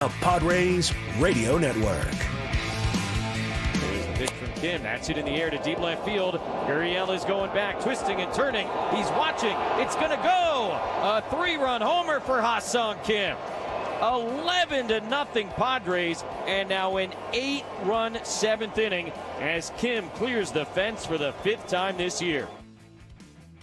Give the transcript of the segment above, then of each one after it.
The Padres Radio Network. There's a pitch from Kim. That's it in the air to deep left field. Gurriel is going back, twisting and turning. He's watching. It's going to go. A 3-run homer for Ha-Seong Kim. 11-0 Padres, and now an 8-run 7th inning as Kim clears the fence for the 5th time this year.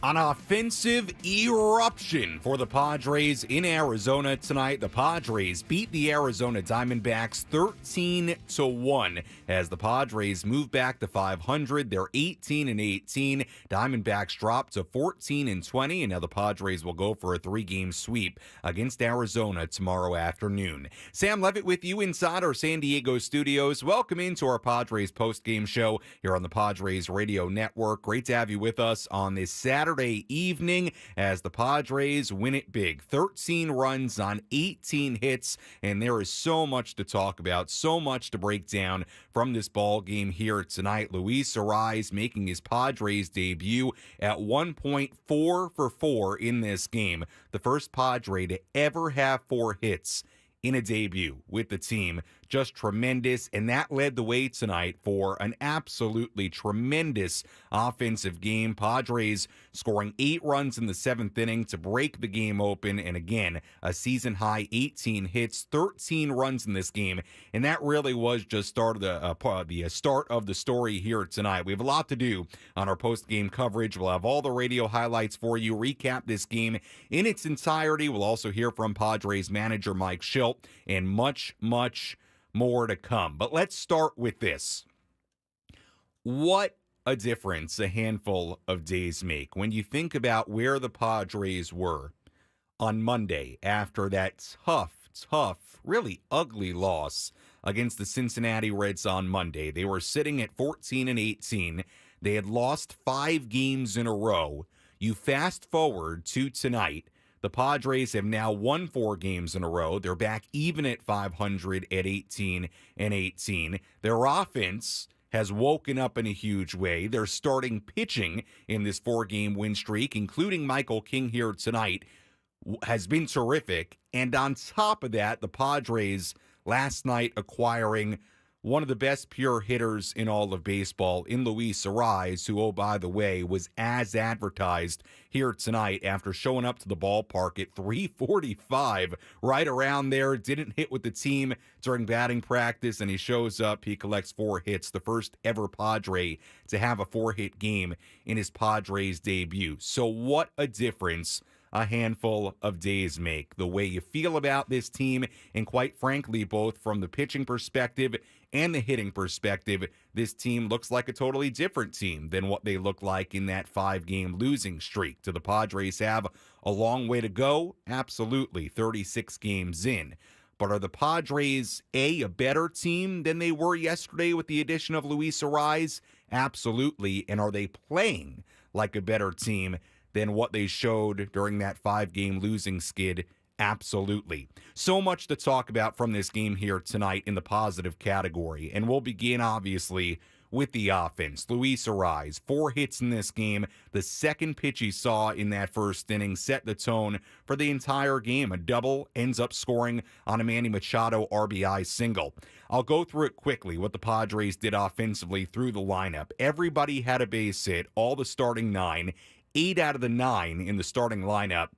An offensive eruption for the Padres in Arizona tonight. The Padres beat the Arizona Diamondbacks 13-1 as the Padres move back to 500. They're 18-18. Diamondbacks drop to 14-20, and now the Padres will go for a 3-game sweep against Arizona tomorrow afternoon. Sam Levitt with you inside our San Diego studios. Welcome into our Padres postgame show here on the Padres Radio Network. Great to have you with us on this Saturday evening as the Padres win it big. 13 runs on 18 hits, and there is so much to talk about, so much to break down from this ball game here tonight. Luis Arraez making his Padres debut at 1.4 for 4 in this game. The first Padre to ever have 4 hits in a debut with the team. Just tremendous, and that led the way tonight for an absolutely tremendous offensive game. Padres scoring 8 runs in the 7th inning to break the game open, and again, a season-high 18 hits, 13 runs in this game, and that really was just start of the start of the story here tonight. We have a lot to do on our post-game coverage. We'll have all the radio highlights for you, recap this game in its entirety. We'll also hear from Padres manager Mike Shildt, and much more to come. But let's start with this. What a difference a handful of days make when you think about where the Padres were on Monday after that tough, really ugly loss against the Cincinnati Reds on Monday. They were sitting at 14-18. They had lost 5 games in a row. You fast forward to tonight. The Padres have now won 4 games in a row. They're back even at 500 at 18-18. Their offense has woken up in a huge way. They're starting pitching in this 4-game win streak, including Michael King here tonight, has been terrific. And on top of that, the Padres last night acquiring one of the best pure hitters in all of baseball in Luis Arraez, who, oh, by the way, was as advertised here tonight after showing up to the ballpark at 345, right around there, didn't hit with the team during batting practice, and he shows up, he collects 4 hits, the first ever Padre to have a 4-hit game in his Padres debut. So what a difference a handful of days make. The way you feel about this team, and quite frankly, both from the pitching perspective and the hitting perspective, this team looks like a totally different team than what they look like in that 5-game losing streak. Do the Padres have a long way to go? Absolutely, 36 games in. But are the Padres, a better team than they were yesterday with the addition of Luis Arraez? Absolutely. And are they playing like a better team than what they showed during that 5-game losing skid? Absolutely. So much to talk about from this game here tonight in the positive category. And we'll begin, obviously, with the offense. Luis Arraez, 4 hits in this game. The second pitch he saw in that first inning set the tone for the entire game. A double, ends up scoring on a Manny Machado RBI single. I'll go through it quickly, what the Padres did offensively through the lineup. Everybody had a base hit, all the starting 9. 8 out of the 9 in the starting lineup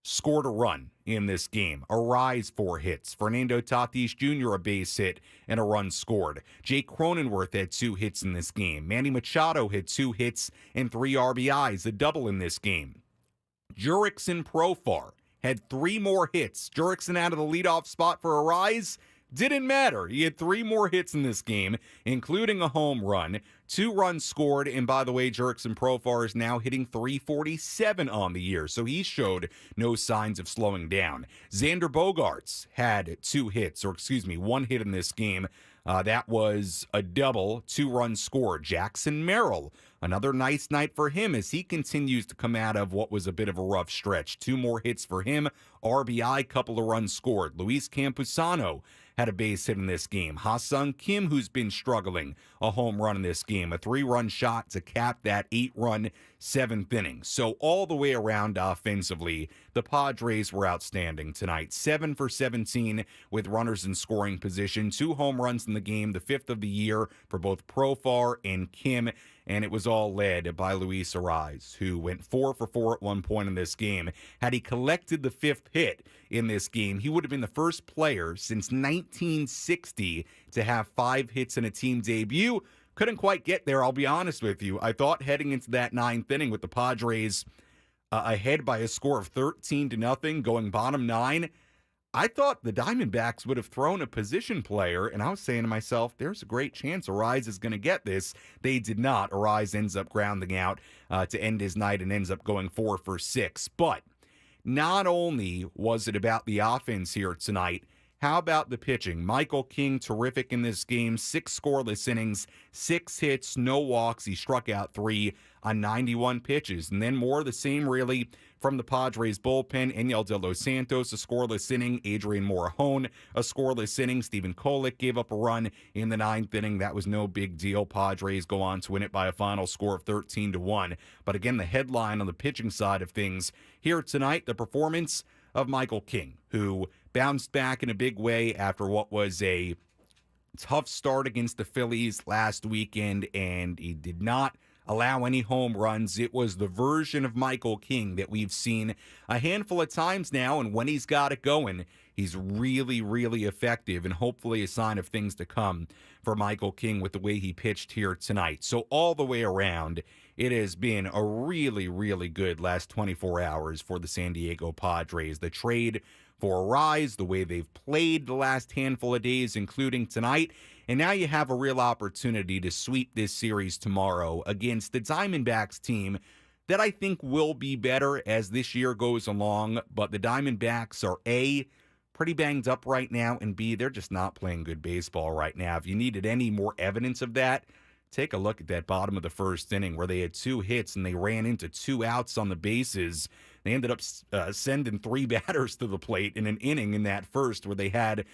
scored a run in this game. Arraez 4 hits. Fernando Tatis Jr. a base hit and a run scored. Jake Cronenworth had 2 hits in this game. Manny Machado had 2 hits and 3 RBIs, a double in this game. Jurickson Profar had 3 more hits. Jurickson out of the leadoff spot for Arraez. Didn't matter. He had 3 more hits in this game, including a home run, 2 runs scored, and by the way, Jurickson Profar is now hitting .347 on the year, so he showed no signs of slowing down. Xander Bogaerts had 2 hits, or excuse me, 1 hit in this game. That was a double, 2 runs scored. Jackson Merrill, another nice night for him as he continues to come out of what was a bit of a rough stretch. 2 more hits for him, RBI, couple of runs scored. Luis Campusano had a base hit in this game. Ha-Seong Kim, who's been struggling, a home run in this game. A 3-run shot to cap that 8-run 7th inning. So all the way around offensively, the Padres were outstanding tonight. 7 for 17 with runners in scoring position. 2 home runs in the game, the 5th of the year for both Profar and Kim. And it was all led by Luis Arraez, who went 4 for 4 at one point in this game. Had he collected the 5th hit in this game, he would have been the first player since 1960 to have 5 hits in a team debut. Couldn't quite get there, I'll be honest with you. I thought heading into that 9th inning with the Padres ahead by a score of 13-0, going bottom 9, I thought the Diamondbacks would have thrown a position player, and I was saying to myself, there's a great chance Arraez is going to get this. They did not. Arraez ends up grounding out to end his night and ends up going 4 for 6. But not only was it about the offense here tonight, how about the pitching? Michael King, terrific in this game. 6 scoreless innings, 6 hits, no walks. He struck out 3 on 91 pitches. And then more of the same, really, from the Padres bullpen. Enyel De Los Santos, a scoreless inning. Adrian Morejon, a scoreless inning. Stephen Kolek gave up a run in the 9th inning. That was no big deal. Padres go on to win it by a final score of 13-1. But again, the headline on the pitching side of things here tonight, the performance of Michael King, who bounced back in a big way after what was a tough start against the Phillies last weekend, and he did not allow any home runs. It was the version of Michael King that we've seen a handful of times now, and when he's got it going, he's really, really effective, and hopefully a sign of things to come for Michael King with the way he pitched here tonight. So all the way around, it has been a really, really good last 24 hours for the San Diego Padres. The trade for Arraez, the way they've played the last handful of days, including tonight. And now you have a real opportunity to sweep this series tomorrow against the Diamondbacks team that I think will be better as this year goes along. But the Diamondbacks are A, pretty banged up right now, and B, they're just not playing good baseball right now. If you needed any more evidence of that, take a look at that bottom of the 1st inning where they had 2 hits and they ran into 2 outs on the bases. They ended up sending 3 batters to the plate in an inning in that first where they had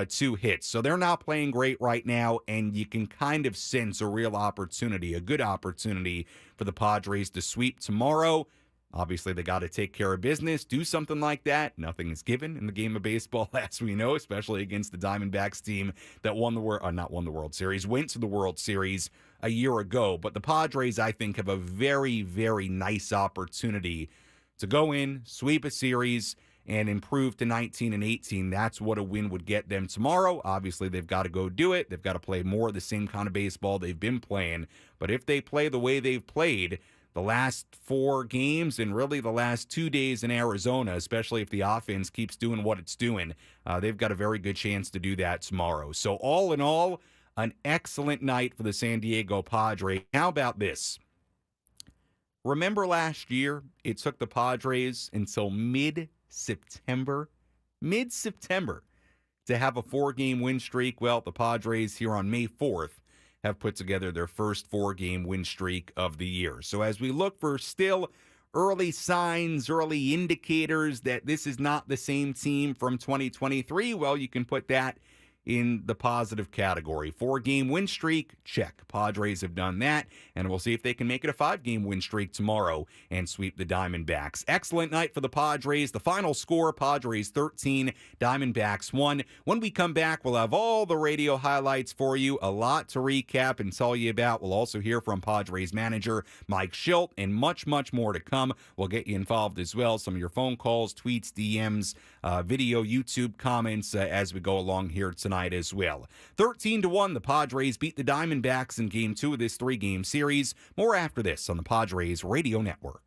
2 hits. So they're not playing great right now, and you can kind of sense a real opportunity, a good opportunity for the Padres to sweep tomorrow. Obviously, they got to take care of business, do something like that. Nothing is given in the game of baseball, as we know, especially against the Diamondbacks team that went to the World Series a year ago. But the Padres, I think, have a very, very nice opportunity to go in, sweep a series, and improve to 19-18. That's what a win would get them tomorrow. Obviously, they've got to go do it. They've got to play more of the same kind of baseball they've been playing. But if they play the way they've played the last 4 games and really the last 2 days in Arizona, especially if the offense keeps doing what it's doing, they've got a very good chance to do that tomorrow. So all in all, an excellent night for the San Diego Padres. How about this? Remember last year, it took the Padres until mid-September to have a 4-game win streak. Well, the Padres here on May 4th have put together their first 4-game win streak of the year. So as we look for still early signs, early indicators that this is not the same team from 2023, well, you can put that in the positive category. 4-game win streak, check. Padres have done that, and we'll see if they can make it a 5-game win streak tomorrow and sweep the Diamondbacks. Excellent night for the Padres. The final score, Padres 13, Diamondbacks 1. When we come back, we'll have all the radio highlights for you, a lot to recap and tell you about. We'll also hear from Padres manager Mike Shildt, and much, much more to come. We'll get you involved as well. Some of your phone calls, tweets, DMs, video, YouTube comments as we go along here tonight as well. 13-1, the Padres beat the Diamondbacks in Game 2 of this 3-game series. More after this on the Padres Radio Network.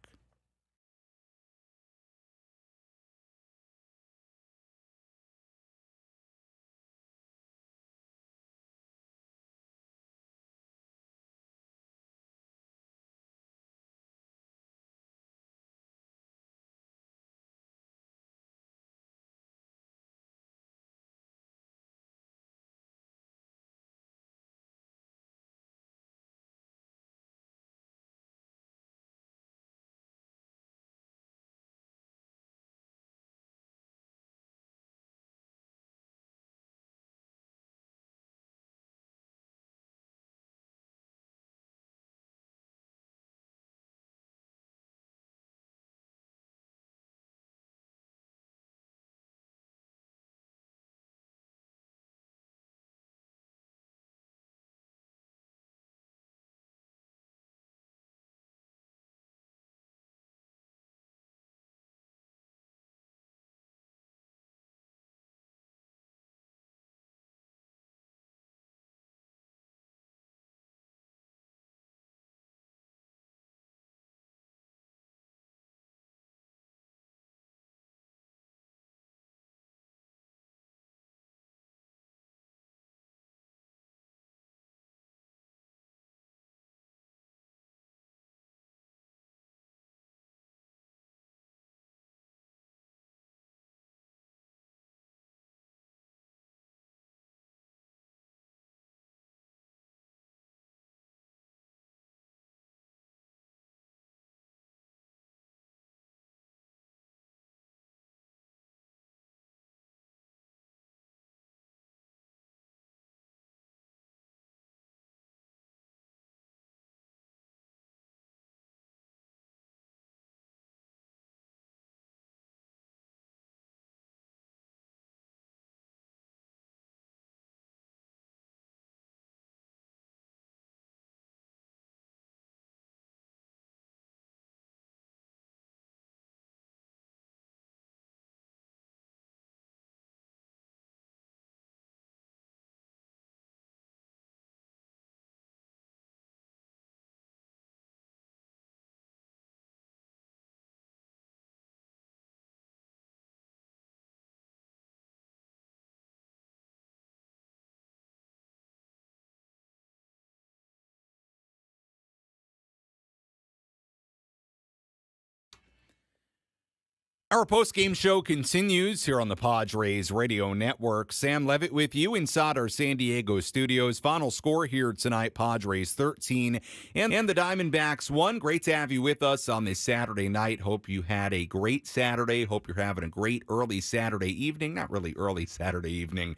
Our post-game show continues here on the Padres Radio Network. Sam Levitt with you inside our San Diego studios. Final score here tonight, Padres 13 and the Diamondbacks 1. Great to have you with us on this Saturday night. Hope you had a great Saturday. Hope you're having a great early Saturday evening. Not really early Saturday evening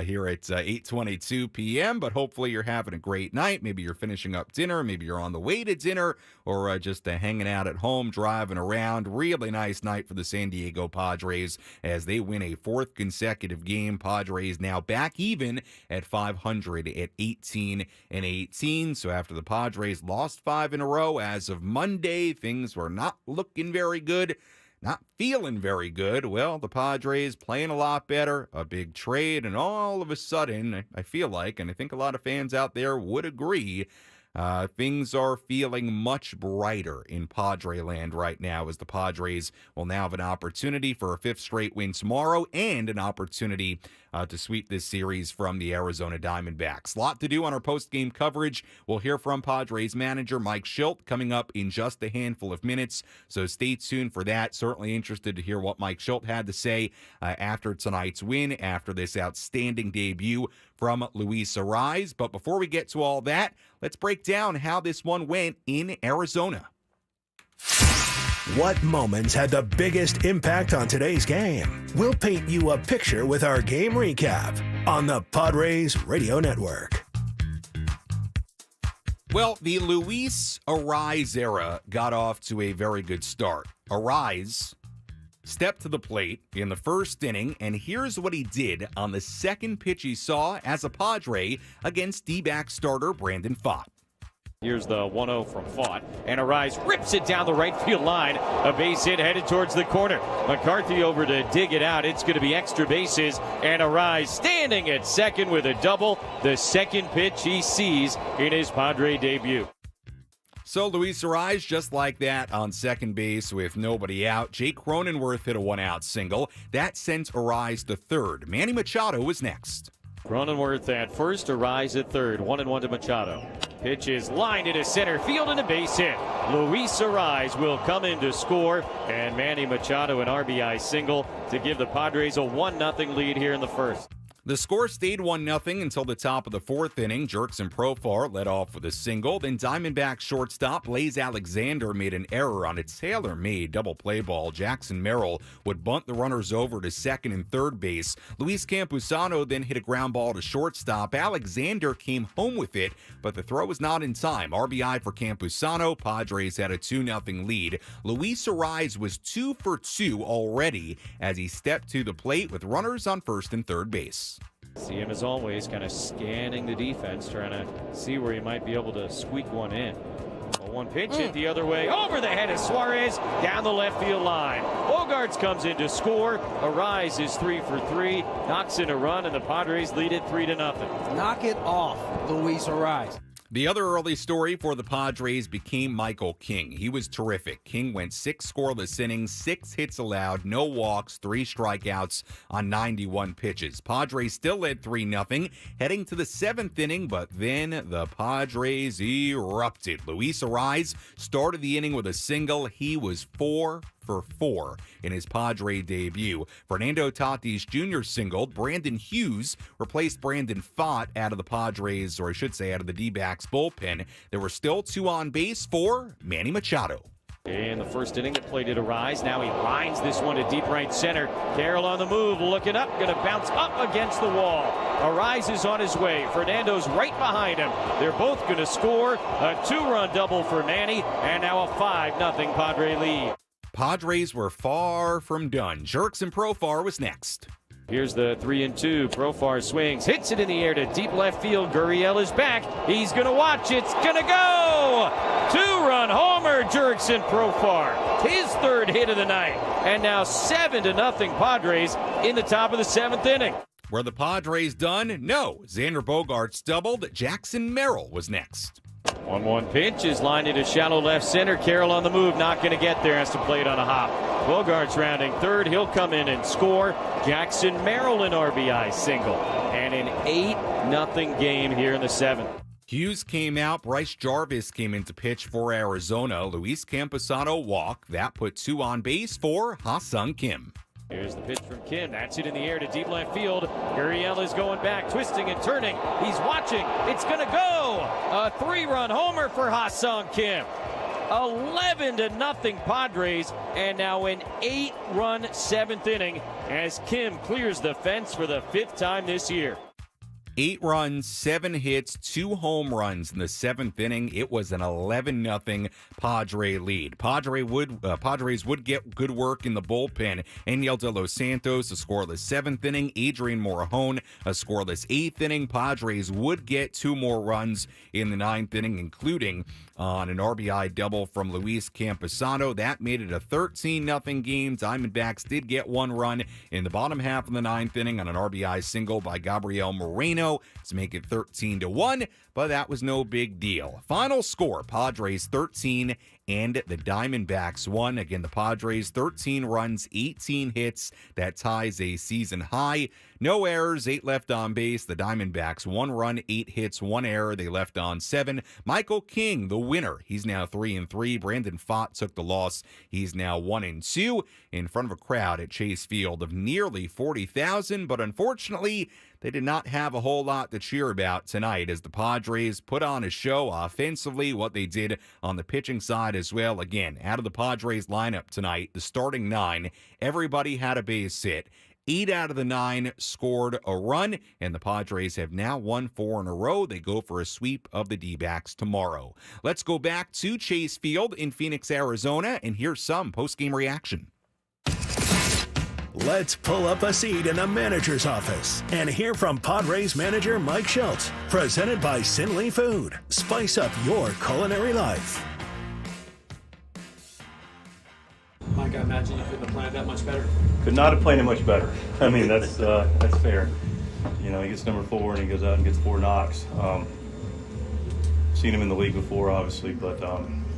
here at 8:22 p.m., but hopefully you're having a great night. Maybe you're finishing up dinner. Maybe you're on the way to dinner or just hanging out at home, driving around. Really nice night for the San Diego Padres as they win a fourth consecutive game. Padres now back even at 500 at 18-18. So after the Padres lost 5 in a row as of Monday, things were not looking very good. Not feeling very good. Well, the Padres playing a lot better, a big trade, and all of a sudden, I feel like, and I think a lot of fans out there would agree, things are feeling much brighter in Padre land right now as the Padres will now have an opportunity for a 5th straight win tomorrow and an opportunity to sweep this series from the Arizona Diamondbacks. A lot to do on our post-game coverage. We'll hear from Padres manager Mike Shildt coming up in just a handful of minutes, so stay tuned for that. Certainly interested to hear what Mike Shildt had to say after tonight's win, after this outstanding debut from Luis Arraez. But before we get to all that, let's break down how this one went in Arizona. What moments had the biggest impact on today's game? We'll paint you a picture with our game recap on the Padres Radio Network. Well, the Luis Arraez era got off to a very good start. Arraez stepped to the plate in the first inning, and here's what he did on the second pitch he saw as a Padre against D-back starter Brandon Pfaadt. Here's the 1-0 from Pfaadt, and Arraez rips it down the right field line. A base hit headed towards the corner. McCarthy over to dig it out. It's going to be extra bases, and Arraez standing at second with a double. The second pitch he sees in his Padre debut. So Luis Arraez just like that on second base with nobody out. Jake Cronenworth hit a 1-out single. That sent Arraez to third. Manny Machado was next. Cronenworth at first, Arraez at third. 1-1 to Machado. Pitch is lined into center field and a base hit. Luis Arraez will come in to score, and Manny Machado an RBI single to give the Padres a 1-0 lead here in the first. The score stayed 1-0 until the top of the fourth inning. Jurickson Profar led off with a single. Then Diamondbacks shortstop Blaze Alexander made an error on a tailor-made double play ball. Jackson Merrill would bunt the runners over to second and third base. Luis Campusano then hit a ground ball to shortstop. Alexander came home with it, but the throw was not in time. RBI for Campusano. Padres had a 2-0 lead. Luis Arraez was 2 for 2 already as he stepped to the plate with runners on first and third base. See him as always kind of scanning the defense, trying to see where he might be able to squeak one in. A one pitch hit the other way, over the head of Suarez, down the left field line. Bogaerts comes in to score. Arraez is 3 for 3, knocks in a run, and the Padres lead it 3-0. Knock it off, Luis Arraez. The other early story for the Padres became Michael King. He was terrific. King went 6 scoreless innings, 6 hits allowed, no walks, 3 strikeouts on 91 pitches. Padres still led 3-0, heading to the 7th inning, but then the Padres erupted. Luis Arraez started the inning with a single. He was 4 for 4 in his Padre debut. Fernando Tatis Jr. singled. Brandon Hughes replaced Brandon Pfaadt out of the Padres, or I should say out of the D-backs bullpen. There were still 2 on base for Manny Machado. In the first inning that played at Arraez, now he lines this one to deep right center. Carroll on the move, looking up, going to bounce up against the wall. Arraez is on his way. Fernando's right behind him. They're both going to score. A 2-run double for Manny, and now a 5-0 Padre lead. Padres were far from done. Jurickson Profar was next. Here's the 3-2. Profar swings, hits it in the air to deep left field. Gurriel is back. He's going to watch. It's going to go! 2-run homer, Jurickson Profar. His 3rd hit of the night. And now 7-0 Padres in the top of the 7th inning. Were the Padres done? No. Xander Bogaerts doubled. Jackson Merrill was next. 1-1 pitch is lined into shallow left center. Carroll on the move, not going to get there, has to play it on a hop. Bogaerts rounding third, he'll come in and score. Jackson Merrill an RBI single, and an 8-0 game here in the 7th. Hughes came out. Bryce Jarvis came in to pitch for Arizona. Luis Camposano walked. That put 2 on base for Ha-Sung Kim. Here's the pitch from Kim. That's it in the air to deep left field. Gurriel is going back, twisting and turning. He's watching. It's going to go. A 3-run homer for Ha-Sung Kim. 11-0 Padres, and now an 8-run 7th inning as Kim clears the fence for the 5th time this year. 8 runs, 7 hits, 2 home runs in the 7th inning. It was an 11-0 Padre lead. Padres would get good work in the bullpen. Aniel De Los Santos, a scoreless 7th inning. Adrian Morejon, a scoreless 8th inning. Padres would get 2 more runs in the 9th inning, including on an RBI double from Luis Camposano. That made it a 13-0 game. Diamondbacks did get 1 run in the bottom half of the 9th inning on an RBI single by Gabriel Moreno to make it 13-1, but that was no big deal. Final score, Padres 13 and the Diamondbacks 1. Again, the Padres 13 runs, 18 hits. That ties a season high. No errors, 8 left on base. The Diamondbacks 1 run, 8 hits, 1 error. They left on 7. Michael King, the winner. He's now 3-3. Brandon Pfaadt took the loss. He's now 1-2 in front of a crowd at Chase Field of nearly 40,000, but unfortunately, they did not have a whole lot to cheer about tonight as the Padres put on a show offensively, what they did on the pitching side as well. Again, out of the Padres lineup tonight, the starting 9, everybody had a base hit. 8 out of the 9 scored a run, and the Padres have now won 4 in a row. They go for a sweep of the D-backs tomorrow. Let's go back to Chase Field in Phoenix, Arizona, and here's some post-game reaction. Let's pull up a seat in the manager's office and hear from Padres manager Mike Schultz. Presented by Sinley Food. Spice up your culinary life. Mike, I imagine you couldn't have planned that much better. Could not have planned it much better. I mean, that's fair. You know, he gets number 4 and he goes out and gets 4 knocks. Seen him in the league before, obviously, but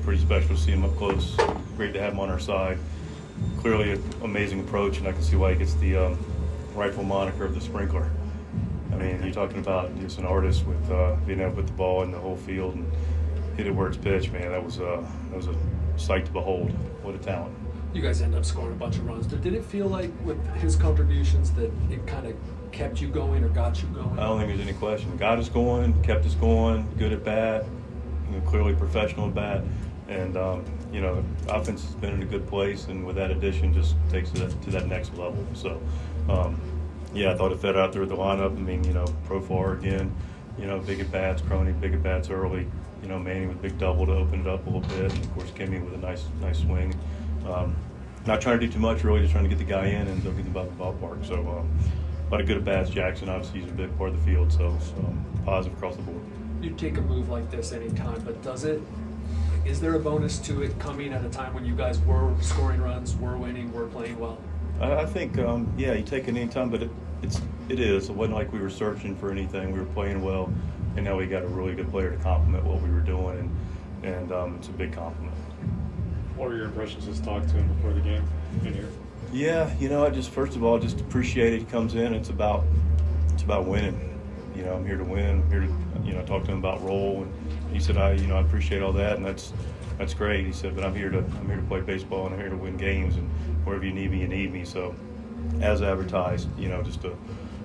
pretty special to see him up close. Great to have him on our side. Clearly an amazing approach, and I can see why he gets the rightful moniker of the sprinkler. I mean, you're talking about just an artist with being able to put the ball in the whole field and hit it where it's pitched. Man, that was a sight to behold. What a talent. You guys end up scoring a bunch of runs. Did it feel like with his contributions that it kind of kept you going or got you going? I don't think there's any question. Got us going, kept us going, good at bat, clearly professional at bat. And, you know, offense has been in a good place, and with that addition just takes it to that next level. So, yeah, I thought it fed out there at the lineup. I mean, you know, Profar again, you know, big at bats, Crony, big at bats early. You know, Manny with big double to open it up a little bit. And, of course, Kimmy with a nice swing. Not trying to do too much, really, just trying to get the guy in and don't get him about the ballpark. So, a lot of good at bats. Jackson, obviously, he's a big part of the field, so positive across the board. You take a move like this anytime, but is there a bonus to it coming at a time when you guys were scoring runs, were winning, were playing well? I think, yeah, you take it anytime, but it is. It wasn't like we were searching for anything. We were playing well, and now we got a really good player to complement what we were doing, and it's a big compliment. What were your impressions? Just talk to him before the game in here. Yeah, you know, I just first of all just appreciate it. He comes in. It's about winning. You know, I'm here to win. I'm here to talk to him about role. And he said, I appreciate all that, and that's great. He said, but I'm here to play baseball, and I'm here to win games, and wherever you need me, you need me. So, as advertised, you know, just a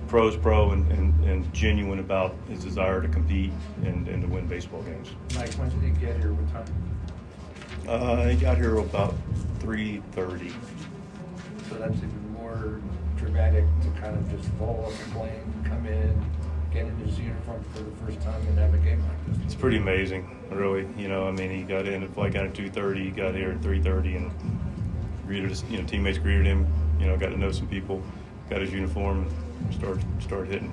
pro's pro and genuine about his desire to compete and to win baseball games. Mike, when did he get here? What time? He got here about 3:30. So that's even more dramatic to kind of just fall off the plane, come in, get in his uniform for the first time and have a game like this. It's pretty amazing, really. You know, I mean, he got in at 2:30, he got here at 3:30, and greeted his, teammates greeted him. You know, got to know some people, got his uniform, and started hitting.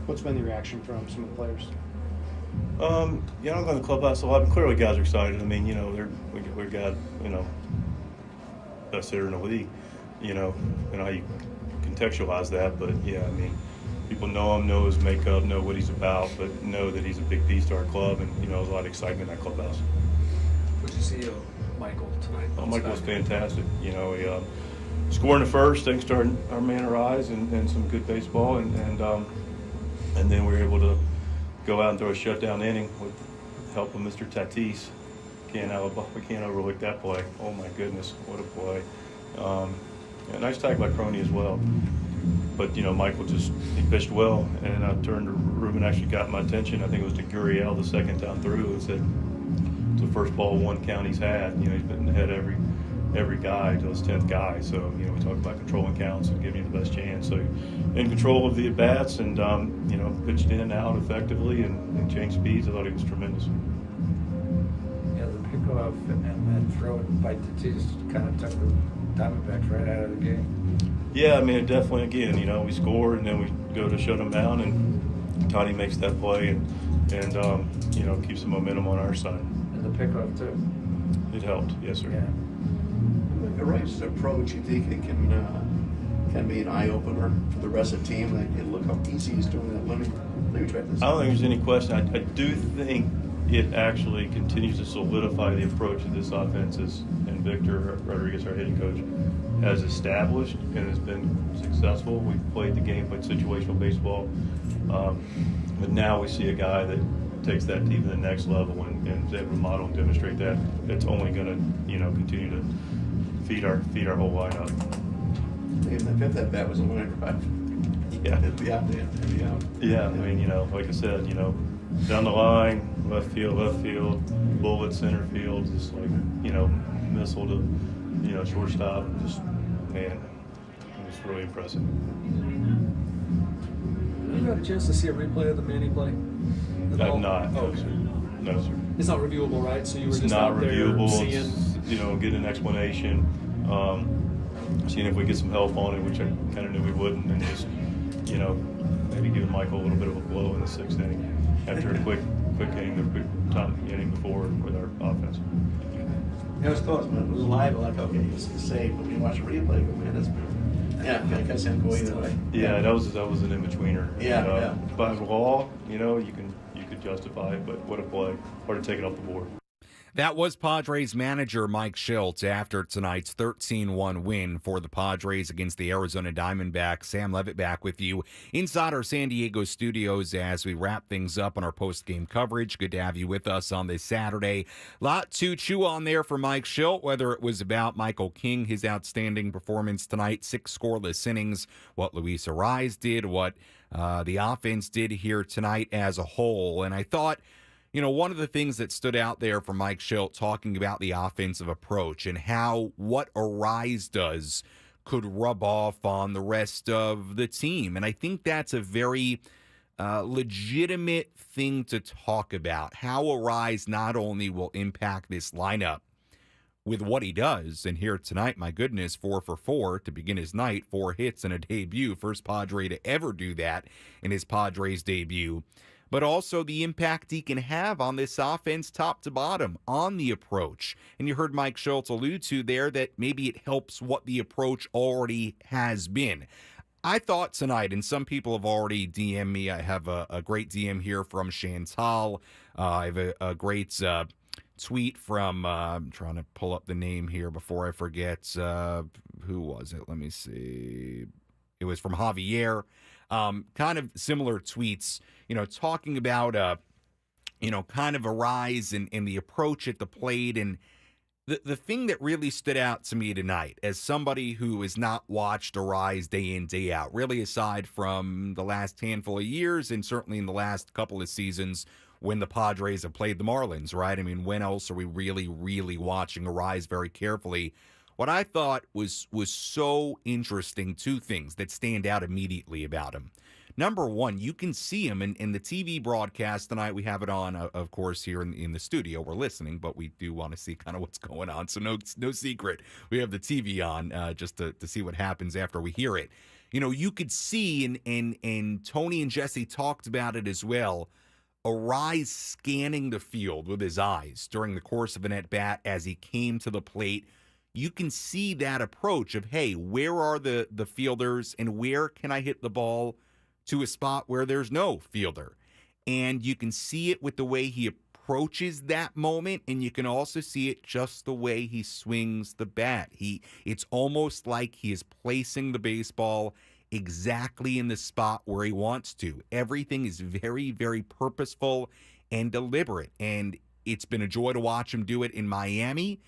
What's been the reaction from some of the players? I'm going to the clubhouse a lot. Clearly, guys are excited. I mean, we got best hitter in the league. You know how you contextualize that, but yeah, I mean, people know him, know his makeup, know what he's about, but know that he's a big piece to our club, and there's a lot of excitement in that clubhouse. What did you see of Michael tonight? Michael was fantastic. He scored in the first thanks to our man Arraez and some good baseball, and then we were able to go out and throw a shutdown inning with the help of Mr. Tatis. We can't overlook that play. Oh my goodness, what a play. A nice tag by Crony as well. But, Michael he pitched well, and I turned to Ruben, actually got my attention. I think it was to Gurriel the second time through, and said, it's the first ball one count he's had. He's been ahead every guy till his 10th guy. So, we talk about controlling counts and giving you the best chance. So, in control of the at-bats and, pitched in and out effectively and changed speeds. I thought he was tremendous. Yeah, the pickoff and then throw it by Tatis kind of took the Diamondbacks right out of the game. Yeah, definitely, again, we score and then we go to shut them down, and Toddy makes that play and keeps the momentum on our side. And the pickoff, too. It helped, yes, sir. Yeah. Arraez's approach, you think it can be an eye-opener for the rest of the team? Like, look how easy he's doing that. Let me try this. I don't think there's any question. I do think it actually continues to solidify the approach that this offense is, and Victor Rodriguez, our hitting coach, has established and has been successful. We've played situational baseball, but now we see a guy that takes that to even the next level and is able to model and demonstrate that. It's only going to, continue to feed our whole lineup. Even the fifth at bat was a winner drive. Yeah. It'd be out. Yeah, like I said, down the line, left field, bullet center field, just like, missile to, shortstop. Just, man, it was really impressive. Have you had a chance to see a replay of the Manny play? I have not. Oh, Sir. No, sir. It's not reviewable, right? So you were It's just not out there reviewable. seeing. It's, get an explanation, seeing if we get some help on it, which I kind of knew we wouldn't, and just, maybe giving Michael a little bit of a blow in the 6th inning after a quick inning, the quick top inning before with our offense. It was close, man. It was live. Like, okay, it's safe. But when you watch a replay, but man, I guess him go either way. Yeah, that was an in-betweener. Yeah. By law, you could justify it, but what a play. Hard to take it off the board. That was Padres manager Mike Shildt after tonight's 13-1 win for the Padres against the Arizona Diamondbacks. Sam Levitt back with you inside our San Diego studios as we wrap things up on our post-game coverage. Good to have you with us on this Saturday. Lot to chew on there for Mike Shildt, whether it was about Michael King, his outstanding performance tonight, 6 scoreless innings, what Luis Arraez did, what the offense did here tonight as a whole. And I thought, one of the things that stood out there for Mike Shildt talking about the offensive approach and how what Arraez does could rub off on the rest of the team. And I think that's a very legitimate thing to talk about, how Arraez not only will impact this lineup with what he does, and here tonight, my goodness, 4 for 4 to begin his night, 4 hits and a debut, first Padre to ever do that in his Padres debut, but also the impact he can have on this offense top to bottom on the approach. And you heard Mike Shildt allude to there that maybe it helps what the approach already has been. I thought tonight, and some people have already DM'd me, I have a great DM here from Chantal. I have a great tweet from, I'm trying to pull up the name here before I forget, who was it? Let me see. It was from Javier. Kind of similar tweets, talking about, kind of Arraez and the approach at the plate. And the thing that really stood out to me tonight, as somebody who has not watched Arraez day in, day out, really aside from the last handful of years and certainly in the last couple of seasons when the Padres have played the Marlins, right? I mean, when else are we really, really watching Arraez very carefully? What I thought was so interesting, 2 things that stand out immediately about him. Number one, you can see him in the TV broadcast tonight. We have it on, of course, here in the studio. We're listening, but we do want to see kind of what's going on. So no secret. We have the TV on just to see what happens after we hear it. You could see, and Tony and Jesse talked about it as well, Arraez scanning the field with his eyes during the course of an at-bat as he came to the plate. You can see that approach of, hey, where are the fielders and where can I hit the ball to a spot where there's no fielder? And you can see it with the way he approaches that moment, and you can also see it just the way he swings the bat. It's almost like he is placing the baseball exactly in the spot where he wants to. Everything is very, very purposeful and deliberate, and it's been a joy to watch him do it in Miami.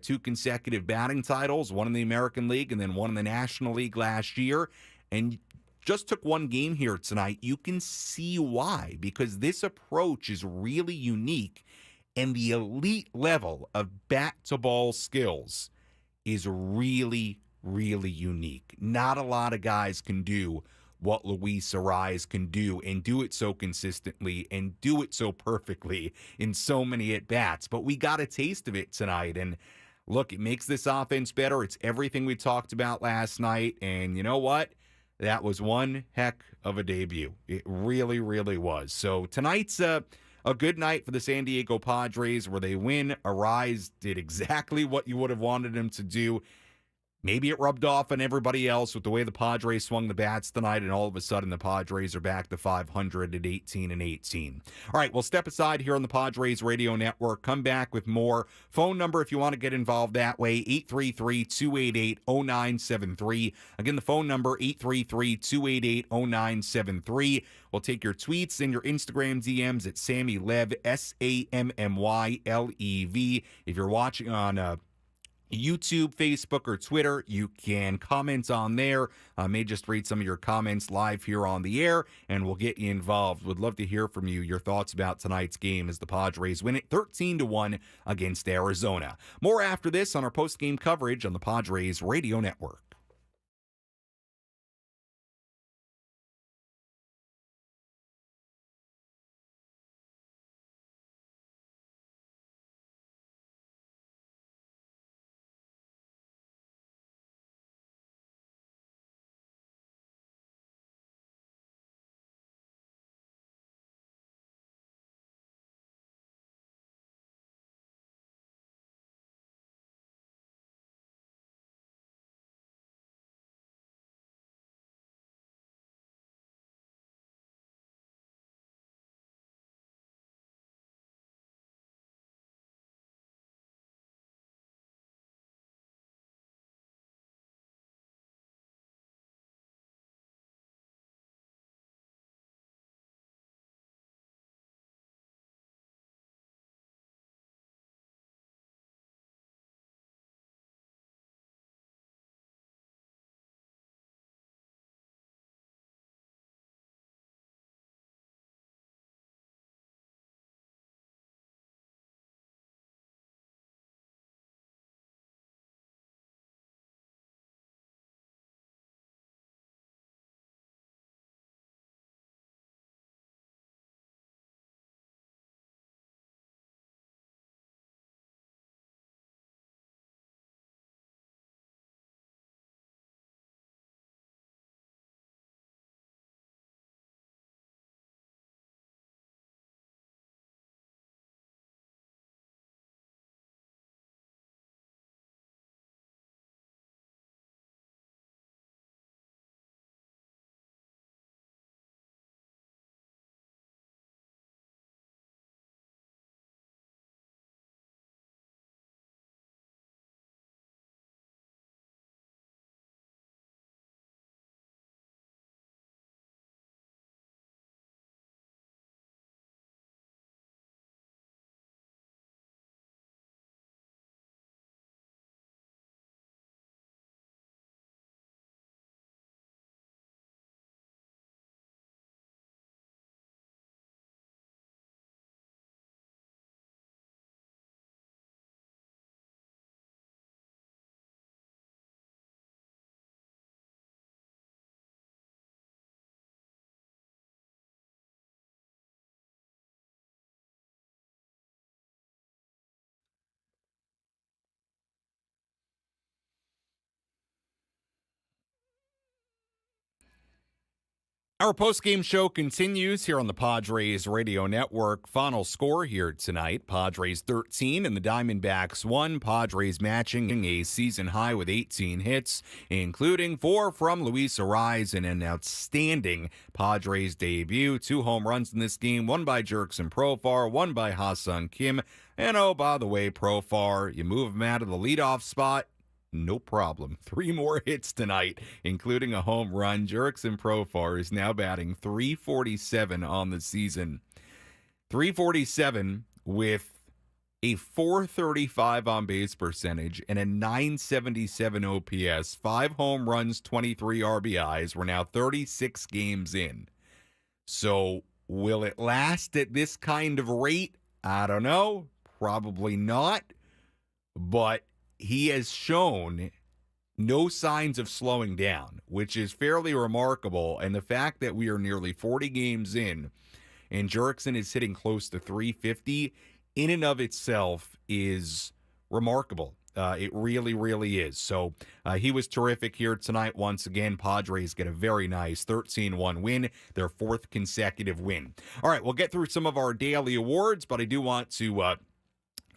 2 consecutive batting titles, one in the American League and then one in the National League last year. And just took 1 game here tonight. You can see why, because this approach is really unique, and the elite level of bat-to-ball skills is really, really unique. Not a lot of guys can do what Luis Arraez can do and do it so consistently and do it so perfectly in so many at-bats. But we got a taste of it tonight. And look, it makes this offense better. It's everything we talked about last night. And you know what? That was one heck of a debut. It really, really was. So tonight's a good night for the San Diego Padres where they win. Arraez did exactly what you would have wanted him to do. Maybe it rubbed off on everybody else with the way the Padres swung the bats tonight, and all of a sudden the Padres are back to 500 at 18-18. All right, we'll step aside here on the Padres Radio Network. Come back with more. Phone number if you want to get involved that way, 833-288-0973. Again, the phone number, 833-288-0973. We'll take your tweets and your Instagram DMs at Sammy Lev, SAMMYLEV. If you're watching on YouTube, Facebook, or Twitter, you can comment on there. I may just read some of your comments live here on the air, and we'll get you involved. Would love to hear from you, your thoughts about tonight's game as the Padres win it 13-1 against Arizona. More after this on our post-game coverage on the Padres Radio Network. Our post-game show continues here on the Padres Radio Network. Final score here tonight, Padres 13 and the Diamondbacks 1. Padres matching a season high with 18 hits, including 4 from Luis Arraez in an outstanding Padres debut. 2 home runs in this game, 1 by Jurickson Profar, 1 by Ha-Seong Kim. And oh, by the way, Profar, you move him out of the leadoff spot, No problem. 3 more hits tonight, including a home run. Jurickson Profar is now batting .347 on the season. .347 with a .435 on-base percentage and a .977 OPS. 5 home runs, 23 RBIs. We're now 36 games in. So will it last at this kind of rate? I don't know. Probably not. But he has shown no signs of slowing down, which is fairly remarkable. And the fact that we are nearly 40 games in and Jurickson is hitting close to .350 in and of itself is remarkable. It really, really is. So he was terrific here tonight. Once again, Padres get a very nice 13-1 win, their 4th consecutive win. All right, we'll get through some of our daily awards, but I do want to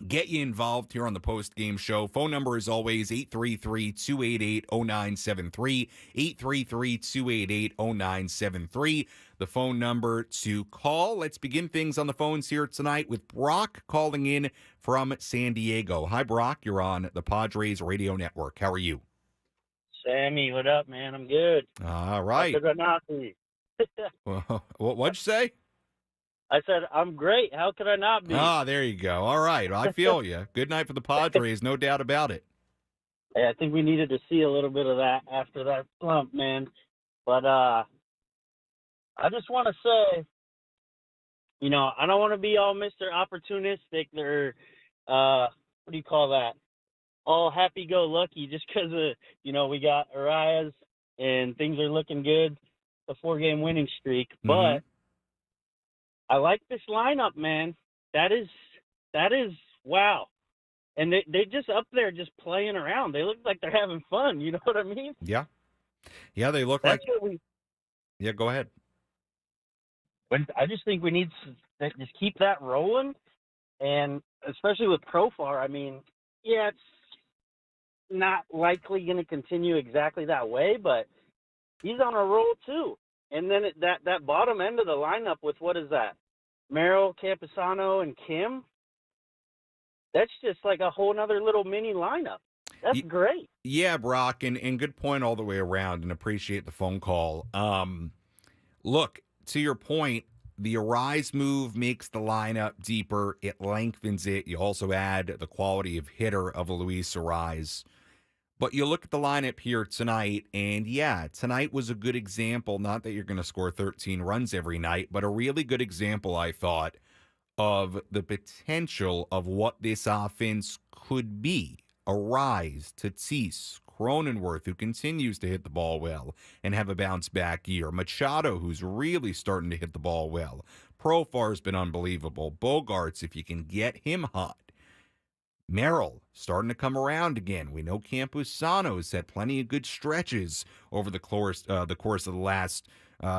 get you involved here on the post-game show. Phone number is always 833-288-0973, 833-288-0973. The phone number to call. Let's begin things on the phones here tonight with Brock calling in from San Diego. Hi, Brock. You're on the Padres Radio Network. How are you? Sammy, what up, man? I'm good. All right. How could I not be? Well, what'd you say? I said, I'm great. How could I not be? Ah, there you go. All right. I feel you. Good night for the Padres, no doubt about it. Hey, I think we needed to see a little bit of that after that slump, man. But I just want to say, I don't want to be all Mr. Opportunistic or, what do you call that? All happy-go-lucky just because, we got Arraez and things are looking good, the 4-game winning streak. But I like this lineup, man. That is wow. And they just up there just playing around. They look like they're having fun. You know what I mean? Yeah. Yeah, they look That's like... Yeah, go ahead. I just think we need to just keep that rolling. And especially with Profar, I mean, yeah, it's not likely going to continue exactly that way, but he's on a roll too. And then that bottom end of the lineup with, what is that? Merrill, Camposano, and Kim? That's just like a whole other little mini lineup. That's great. Yeah, Brock, and good point all the way around, and appreciate the phone call. Look, to your point, the Arraez move makes the lineup deeper. It lengthens it. You also add the quality of hitter of Luis Arraez. But you look at the lineup here tonight, and yeah, tonight was a good example. Not that you're going to score 13 runs every night, but a really good example, I thought, of the potential of what this offense could be. Arraez, Tatis, Cronenworth, who continues to hit the ball well and have a bounce-back year. Machado, who's really starting to hit the ball well. Profar's been unbelievable. Bogarts, if you can get him hot. Merrill starting to come around again. We know Camposano's had plenty of good stretches over the course of the last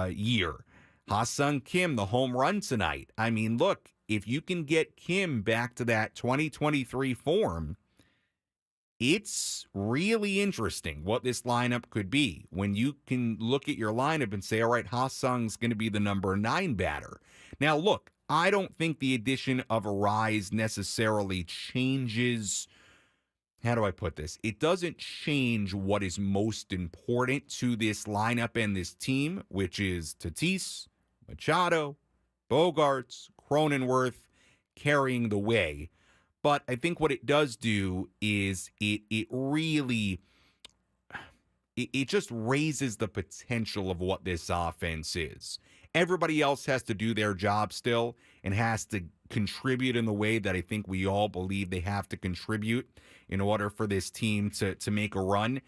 year. Ha-Sung Kim, the home run tonight. I mean, look, if you can get Kim back to that 2023 form, it's really interesting what this lineup could be when you can look at your lineup and say, all right, Ha-Sung's going to be the number 9 batter. Now, look, I don't think the addition of Arraez necessarily changes, how do I put this? It doesn't change what is most important to this lineup and this team, which is Tatis, Machado, Bogarts, Cronenworth carrying the way. But I think what it does do is it really just raises the potential of what this offense is. Everybody else has to do their job still and has to contribute in the way that I think we all believe they have to contribute in order for this team to make a run.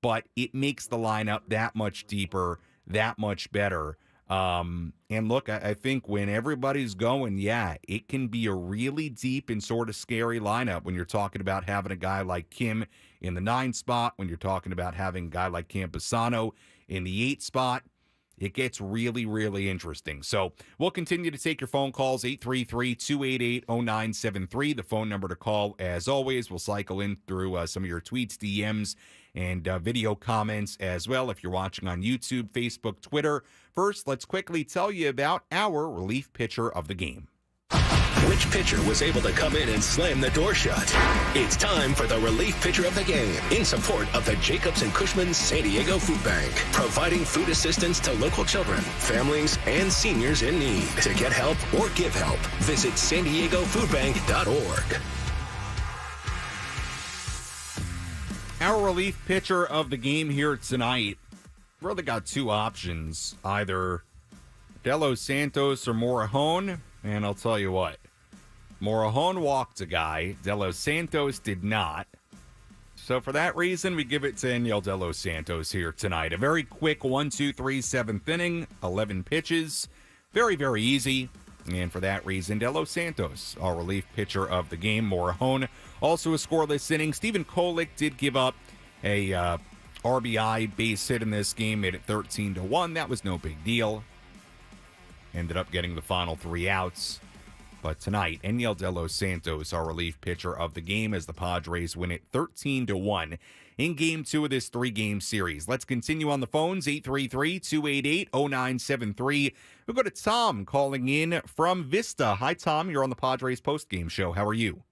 But it makes the lineup that much deeper, that much better. And look, I think when everybody's going, yeah, it can be a really deep and sort of scary lineup when you're talking about having a guy like Kim in the 9 spot, when you're talking about having a guy like Camposano in the 8 spot. It gets really, really interesting. So we'll continue to take your phone calls, 833-288-0973. The phone number to call, as always. We'll cycle in through some of your tweets, DMs, and video comments as well if you're watching on YouTube, Facebook, Twitter. First, let's quickly tell you about our relief pitcher of the game. Which pitcher was able to come in and slam the door shut? It's time for the relief pitcher of the game in support of the Jacobs and Cushman San Diego Food Bank, providing food assistance to local children, families, and seniors in need. To get help or give help, visit san diegofoodbank.org. Our relief pitcher of the game here tonight really got two options, either De Los Santos or Morejon, and I'll tell you what, Morejon walked a guy, De Los Santos did not. So for that reason, we give it to Daniel De Los Santos here tonight. A very quick 1, 2, 3, 7th inning, 11 pitches, very, very easy. And for that reason, De Los Santos, our relief pitcher of the game. Morejon, also a scoreless inning. Stephen Kolek did give up a RBI base hit in this game, made it 13-1. That was no big deal. Ended up getting the final 3 outs. But tonight, Daniel De Los Santos, our relief pitcher of the game, as the Padres win it 13-1 in Game 2 of this 3-game series. Let's continue on the phones, 833-288-0973. We'll go to Tom calling in from Vista. Hi, Tom. You're on the Padres postgame show. How are you?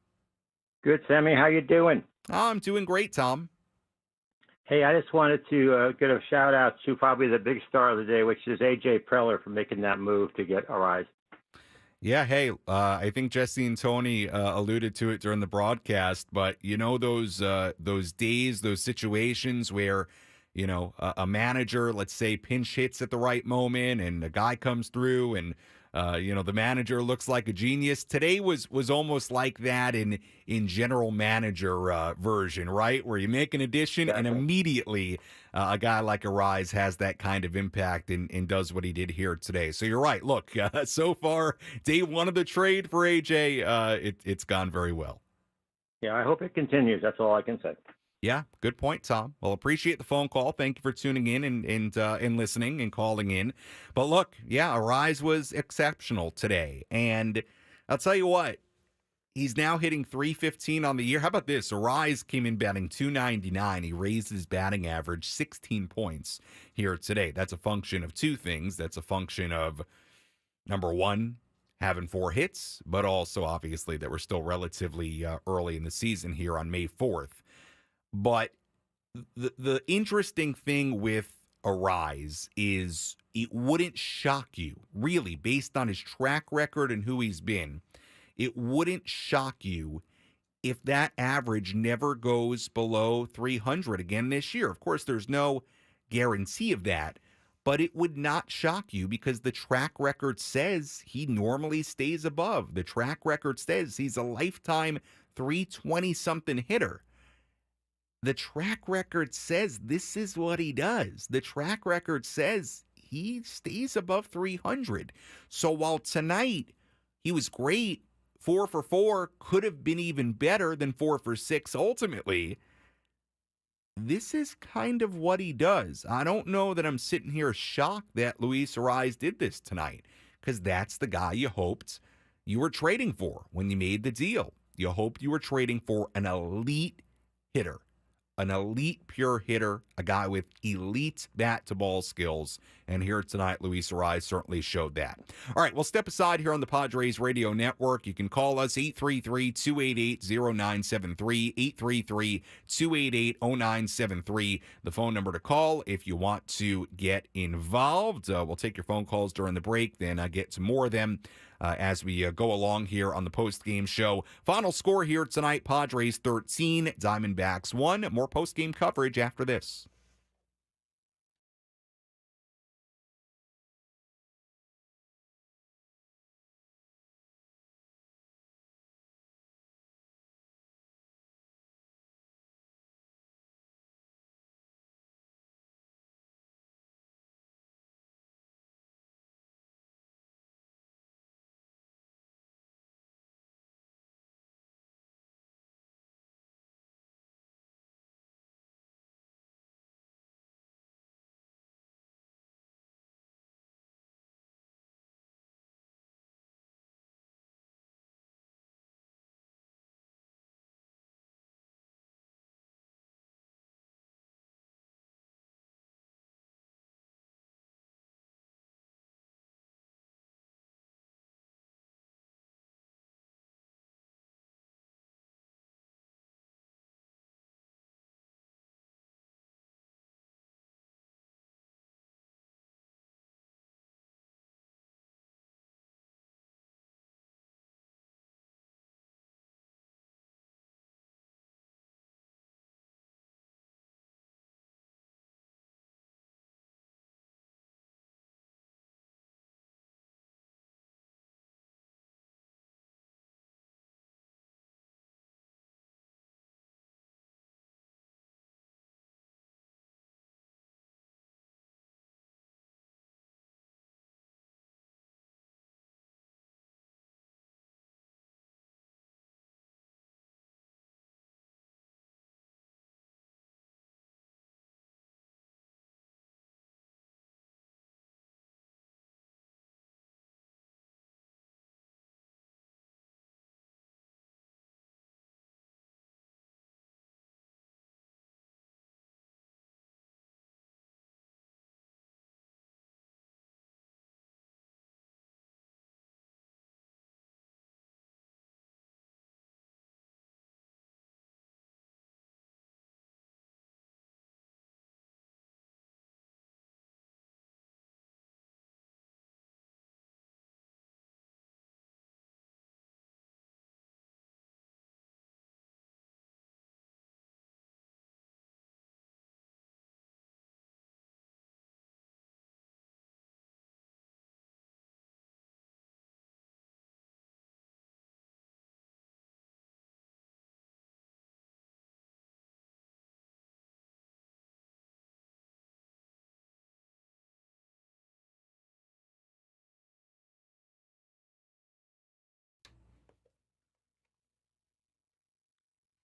Good, Sammy. How you doing? I'm doing great, Tom. Hey, I just wanted to get a shout-out to probably the big star of the day, which is A.J. Preller, for making that move to get Arraez. Yeah, hey, I think Jesse and Tony alluded to it during the broadcast, but you know those days, those situations where, you know, a manager, let's say, pinch hits at the right moment and a guy comes through and, you know, the manager looks like a genius. Today was almost like that in general manager version, right? Where you make an addition and immediately a guy like Arraez has that kind of impact and does what he did here today. So you're right. Look, so far, day one of the trade for AJ, it's gone very well. Yeah, I hope it continues. That's all I can say. Yeah, good point, Tom. Well, appreciate the phone call. Thank you for tuning in and listening and calling in. But look, yeah, Arraez was exceptional today. And I'll tell you what, he's now hitting .315 on the year. How about this? Arraez came in batting .299. He raised his batting average 16 points here today. That's a function of two things. That's a function of, number one, having 4 hits, but also, obviously, that we're still relatively early in the season here on May 4th. But the interesting thing with Arraez is it wouldn't shock you, really, based on his track record and who he's been. It wouldn't shock you if that average never goes below 300 again this year. Of course, there's no guarantee of that, but it would not shock you because the track record says he normally stays above. The track record says he's a lifetime 320-something hitter. The track record says this is what he does. The track record says he stays above 300. So while tonight he was great, 4 for 4, could have been even better than 4 for 6 ultimately, this is kind of what he does. I don't know that I'm sitting here shocked that Luis Arraez did this tonight, because that's the guy you hoped you were trading for when you made the deal. You hoped you were trading for an elite hitter. An elite pure hitter, a guy with elite bat-to-ball skills. And here tonight, Luis Arraez certainly showed that. All right, we'll step aside here on the Padres Radio Network. You can call us 833-288-0973, 833-288-0973, the phone number to call if you want to get involved. We'll take your phone calls during the break, then get to more of them as we go along here on the post-game show. Final score here tonight, Padres 13, Diamondbacks 1. More post-game coverage after this.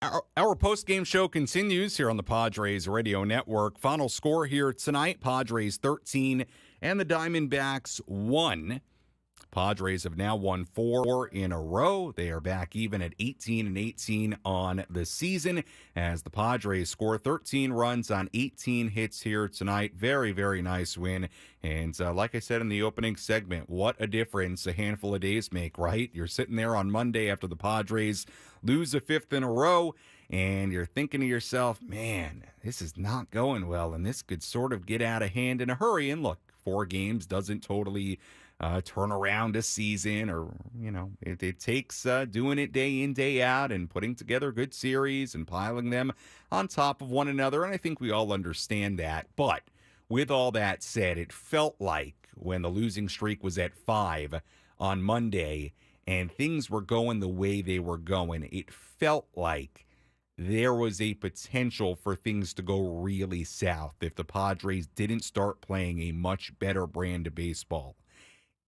Our post-game show continues here on the Padres Radio Network. Final score here tonight, Padres 13 and the Diamondbacks 1. Padres have now won 4 in a row. They are back even at 18-18 on the season as the Padres score 13 runs on 18 hits here tonight. Very, very nice win. And like I said in the opening segment, what a difference a handful of days make, right? You're sitting there on Monday after the Padres lose a 5th in a row, and you're thinking to yourself, man, this is not going well, and this could sort of get out of hand in a hurry. And look, 4 games doesn't totally turn around a season, or, it takes doing it day in, day out and putting together good series and piling them on top of one another. And I think we all understand that. But with all that said, it felt like when the losing streak was at 5 on Monday and things were going the way they were going, it felt like there was a potential for things to go really south if the Padres didn't start playing a much better brand of baseball.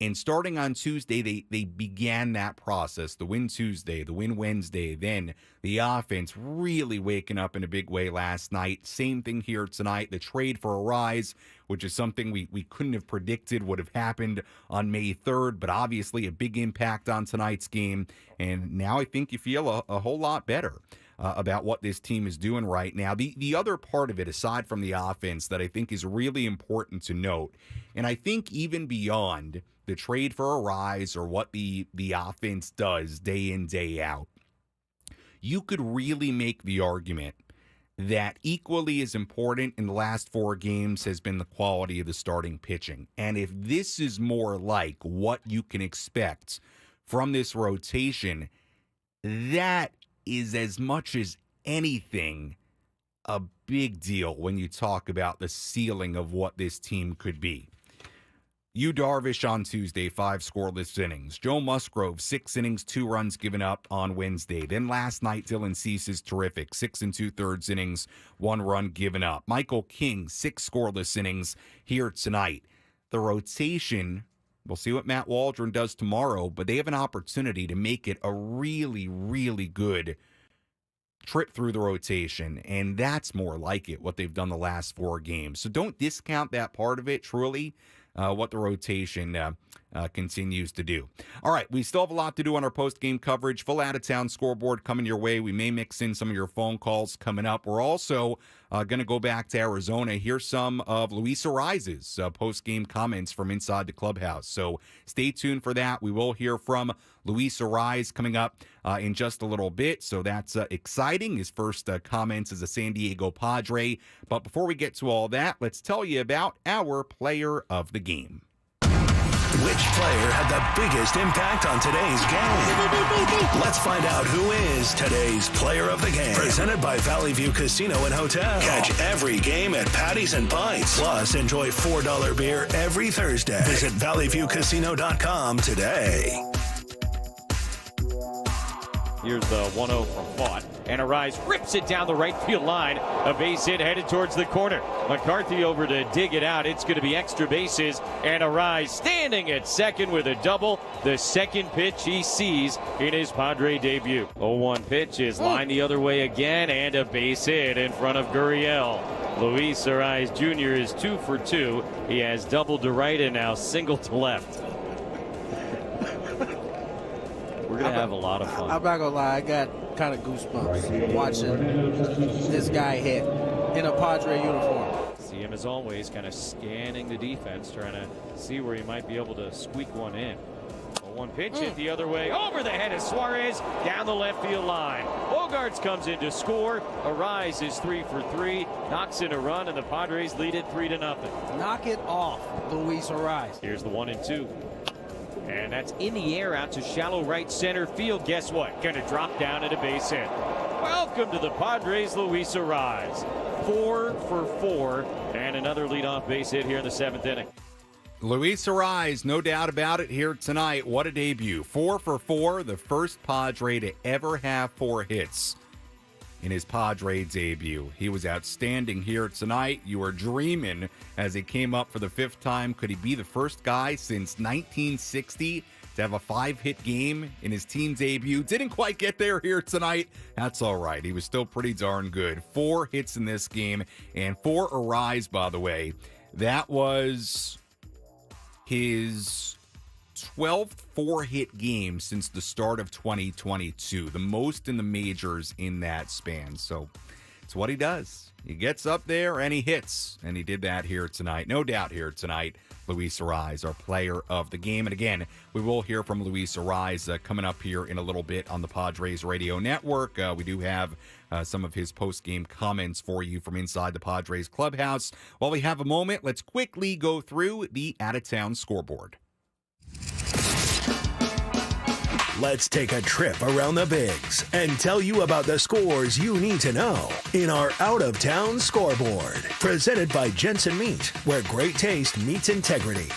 And starting on Tuesday, they began that process. The win Tuesday, the win Wednesday, then the offense really waking up in a big way last night. Same thing here tonight. The trade for Arraez, which is something we couldn't have predicted would have happened on May 3rd, but obviously a big impact on tonight's game. And now I think you feel a whole lot better about what this team is doing right now. The other part of it, aside from the offense, that I think is really important to note, and I think even beyond the trade for Arraez or what the offense does day in, day out, you could really make the argument that equally as important in the last 4 games has been the quality of the starting pitching. And if this is more like what you can expect from this rotation, that is, as much as anything, a big deal when you talk about the ceiling of what this team could be. Yu Darvish on Tuesday, 5 scoreless innings. Joe Musgrove, 6 innings, 2 runs given up on Wednesday. Then last night, Dylan Cease is terrific. 6 2/3 innings, 1 run given up. Michael King, 6 scoreless innings here tonight. The rotation, we'll see what Matt Waldron does tomorrow, but they have an opportunity to make it a really, really good trip through the rotation, and that's more like it, what they've done the last 4 games. So don't discount that part of it, truly, what the rotation continues to do. All right, we still have a lot to do on our post-game coverage. Full out-of-town scoreboard coming your way. We may mix in some of your phone calls coming up. We're also going to go back to Arizona, hear some of Luis Arraez's post-game comments from inside the clubhouse. So stay tuned for that. We will hear from Luis Arraez coming up in just a little bit. So that's exciting. His first comments as a San Diego Padre. But before we get to all that, let's tell you about our player of the game. Which player had the biggest impact on today's game? Let's find out who is today's player of the game. Presented by Valley View Casino and Hotel. Catch every game at Patties and Pints. Plus, enjoy $4 beer every Thursday. Visit valleyviewcasino.com today. Here's the 1-0 from Vaught. And Arraez rips it down the right field line. A base hit headed towards the corner. McCarthy over to dig it out. It's going to be extra bases. And Arraez standing at second with a double. The second pitch he sees in his Padre debut. 0-1 pitch is lined the other way again. And a base hit in front of Gurriel. Luis Arraez Jr. is 2 for 2. He has doubled to right and now single to left. We're going to have a lot of fun. I'm not going to lie. I got kind of goosebumps watching this guy hit in a Padre uniform. See him as always kind of scanning the defense, trying to see where he might be able to squeak one in. One pitch hit the other way, over the head of Suarez, down the left field line. Bogarts comes in to score. Arraez is 3 for 3, knocks in a run, and the Padres lead it 3-0. Knock it off, Luis Arraez. Here's the 1-2. And that's in the air out to shallow right center field. Guess what? Going to drop down at a base hit. Welcome to the Padres, Luis Arraez. 4 for 4, and another leadoff base hit here in the 7th inning. Luis Arraez, no doubt about it, here tonight. What a debut. 4 for 4, the first Padre to ever have 4 hits in his Padre debut. He was outstanding here tonight. You were dreaming as he came up for the 5th time. Could he be the first guy since 1960 to have a 5-hit game in his team debut. Didn't quite get there here tonight. That's all right. He was still pretty darn good. 4 hits in this game, and for Arraez, by the way, that was his 12th 4-hit game since the start of 2022, the most in the majors in that span. So it's what he does. He gets up there and he hits, and he did that here tonight. No doubt here tonight, Luis Arraez, our player of the game. And again, we will hear from Luis Arraez coming up here in a little bit on the Padres Radio Network. We do have some of his post-game comments for you from inside the Padres clubhouse. While we have a moment, let's quickly go through the out-of-town scoreboard. Let's take a trip around the Bigs and tell you about the scores you need to know in our out-of-town scoreboard. Presented by Jensen Meat, where great taste meets integrity.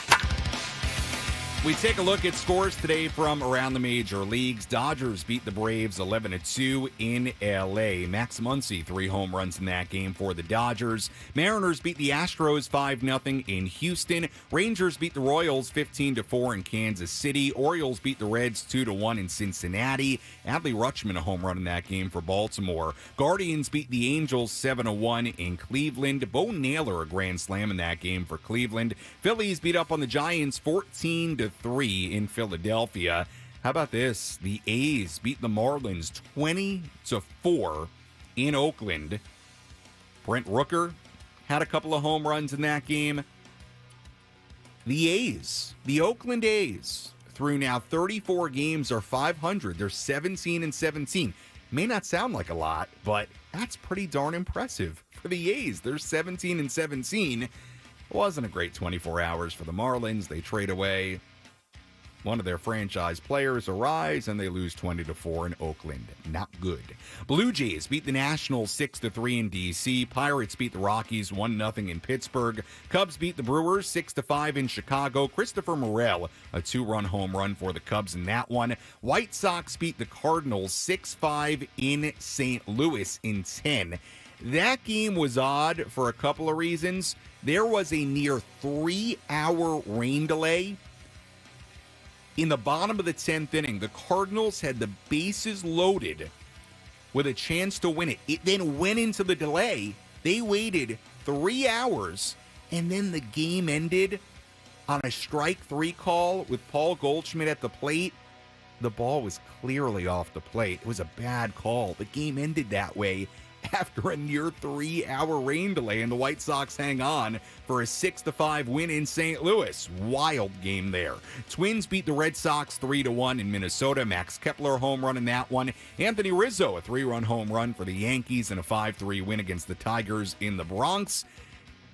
We take a look at scores today from around the major leagues. Dodgers beat the Braves 11-2 in L.A. Max Muncy, 3 home runs in that game for the Dodgers. Mariners beat the Astros 5-0 in Houston. Rangers beat the Royals 15-4 in Kansas City. Orioles beat the Reds 2-1 in Cincinnati. Adley Rutschman, a home run in that game for Baltimore. Guardians beat the Angels 7-1 in Cleveland. Bo Naylor, a grand slam in that game for Cleveland. Phillies beat up on the Giants 14-3 in Philadelphia. How about this? The A's beat the Marlins 20-4 in Oakland. Brent Rooker had a couple of home runs in that game. The A's, the Oakland A's, through now 34 games are 500. They're 17-17. May not sound like a lot, but that's pretty darn impressive for the A's. They're 17-17. It wasn't a great 24 hours for the Marlins. They trade away one of their franchise players, Arraez, and they lose 20-4 in Oakland. Not good. Blue Jays beat the Nationals 6-3 in D.C. Pirates beat the Rockies 1-0 in Pittsburgh. Cubs beat the Brewers 6-5 in Chicago. Christopher Morel, a 2-run home run for the Cubs in that one. White Sox beat the Cardinals 6-5 in St. Louis in 10. That game was odd for a couple of reasons. There was a near 3-hour rain delay. In the bottom of the 10th inning, the Cardinals had the bases loaded with a chance to win it. It then went into the delay. They waited 3 hours, and then the game ended on a strike 3 call with Paul Goldschmidt at the plate. The ball was clearly off the plate. It was a bad call. The game ended that way after a near 3-hour rain delay, and the White Sox hang on for a 6-5 win in St. Louis. Wild game there. Twins beat the Red Sox 3-1 in Minnesota. Max Kepler home run in that one. Anthony Rizzo, a 3-run home run for the Yankees and a 5-3 win against the Tigers in the Bronx.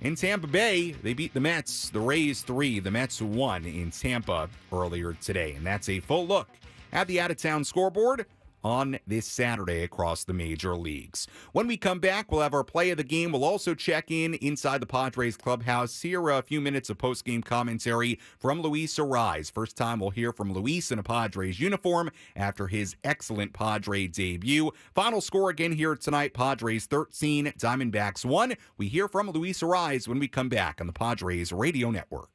In Tampa Bay, they beat the Mets. The Rays 3, the Mets 1 in Tampa earlier today. And that's a full look at the out-of-town scoreboard on this Saturday across the major leagues. When we come back, we'll have our play of the game. We'll also check in inside the Padres clubhouse. Here a few minutes of post-game commentary from Luis Arraez. First time we'll hear from Luis in a Padres uniform after his excellent Padre debut. Final score again here tonight, Padres 13, Diamondbacks 1. We hear from Luis Arraez when we come back on the Padres Radio Network.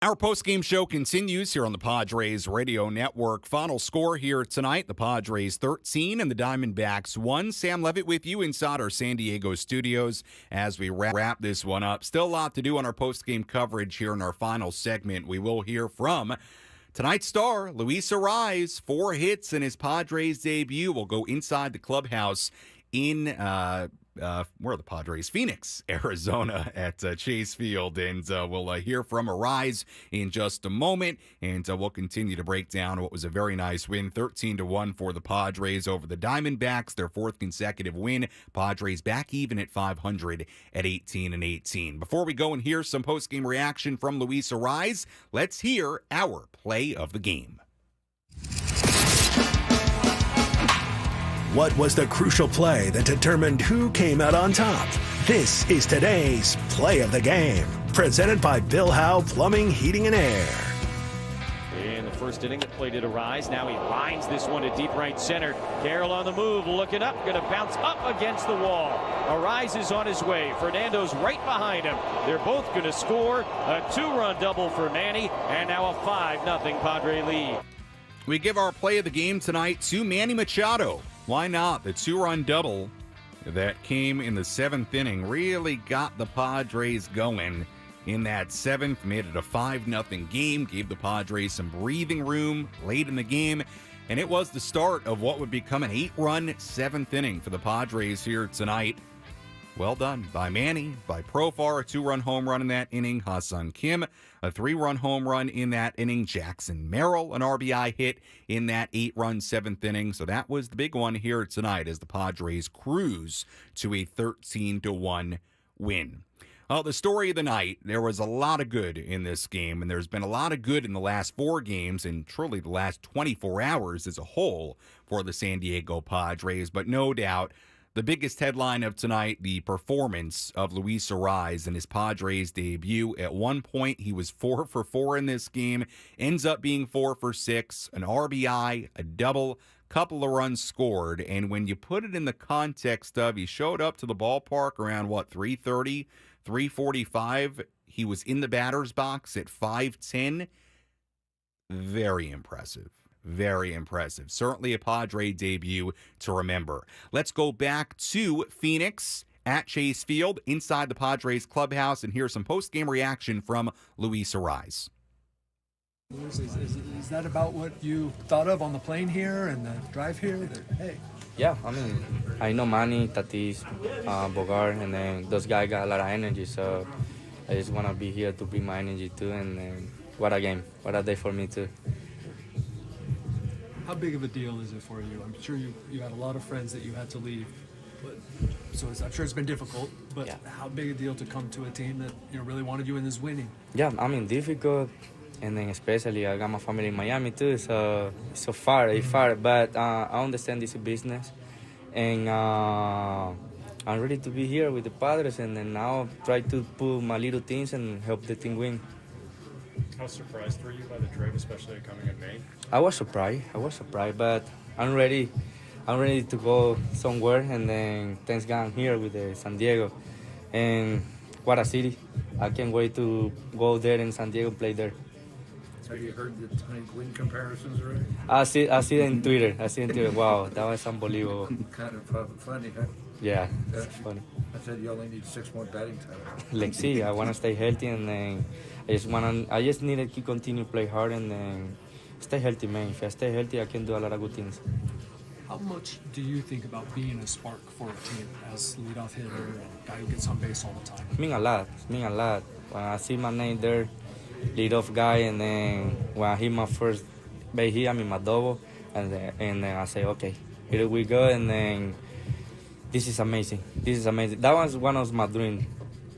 Our post-game show continues here on the Padres Radio Network. Final score here tonight, the Padres 13 and the Diamondbacks 1. Sam Levitt with you inside our San Diego studios as we wrap this one up. Still a lot to do on our post-game coverage here in our final segment. We will hear from tonight's star, Luis Arraez, 4 hits in his Padres debut. We'll go inside the clubhouse in where are the Padres? Phoenix, Arizona at Chase Field. And we'll hear from Arraez in just a moment. And we'll continue to break down what was a very nice win, 13-1 for the Padres over the Diamondbacks, their 4th consecutive win. Padres back even at 500 at 18-18. Before we go and hear some post-game reaction from Luis Arraez, let's hear our play of the game. What was the crucial play that determined who came out on top? This is today's Play of the Game, presented by Bill Howe Plumbing, Heating, and Air. In the first inning, it played at Arraez. Now he lines this one to deep right center. Carroll on the move, looking up, going to bounce up against the wall. Arraez is on his way. Fernando's right behind him. They're both going to score. A 2-run double for Manny, and now a 5-0 Padre lead. We give our play of the game tonight to Manny Machado. Why not? The 2-run double that came in the 7th inning really got the Padres going in that 7th, made it a 5-0 game, gave the Padres some breathing room late in the game, and it was the start of what would become an 8-run 7th inning for the Padres here tonight. Well done by Manny, by Profar, a 2-run home run in that inning. Ha-Seong Kim, a 3-run home run in that inning. Jackson Merrill, an RBI hit in that 8-run 7th inning. So that was the big one here tonight as the Padres cruise to a 13-1 win. Well, the story of the night, there was a lot of good in this game, and there's been a lot of good in the last 4 games and truly the last 24 hours as a whole for the San Diego Padres. But no doubt, the biggest headline of tonight, the performance of Luis Arraez in his Padres debut. At one point, he was 4 for 4 in this game, ends up being 4 for 6, an RBI, a double, couple of runs scored. And when you put it in the context of he showed up to the ballpark around, 3:30, 3:45. He was in the batter's box at 5:10. Very impressive. Very impressive. Certainly a Padre debut to remember. Let's go back to Phoenix at Chase Field inside the Padres clubhouse and hear some post-game reaction from Luis Arraez. Is that about what you thought of on the plane here and the drive here? Hey. Yeah, I mean, I know Manny, Tatis, Bogart, and then those guys got a lot of energy, so I just want to be here to bring my energy too, and what a game. What a day for me too. How big of a deal is it for you? I'm sure you had a lot of friends that you had to leave, but I'm sure it's been difficult. But yeah. How big a deal to come to a team that really wanted you in this winning? Yeah, I mean difficult, and then especially I got my family in Miami too, so it's so far, But I understand this is business, and I'm ready to be here with the Padres, and then now try to pull my little things and help the team win. How surprised were you by the trade, especially coming in May? I was surprised, but I'm ready to go somewhere, and then thanks God I'm here with San Diego, and what a city. I can't wait to go there in San Diego and play there. Have you heard the tonight win comparisons already? I see it in Twitter. Wow, that was unbelievable. Kind of funny, huh? Yeah, it's funny. I said you only need 6 more batting titles. Let's see. I want to stay healthy, and then I just need to continue to play hard and then stay healthy, man. If I stay healthy, I can do a lot of good things. How much do you think about being a spark for a team as leadoff hitter and guy who gets on base all the time? It means a lot. When I see my name there, leadoff guy, and then when I hit my first base hit, my double, and then I say, okay, here we go, and then this is amazing. That was one of my dreams.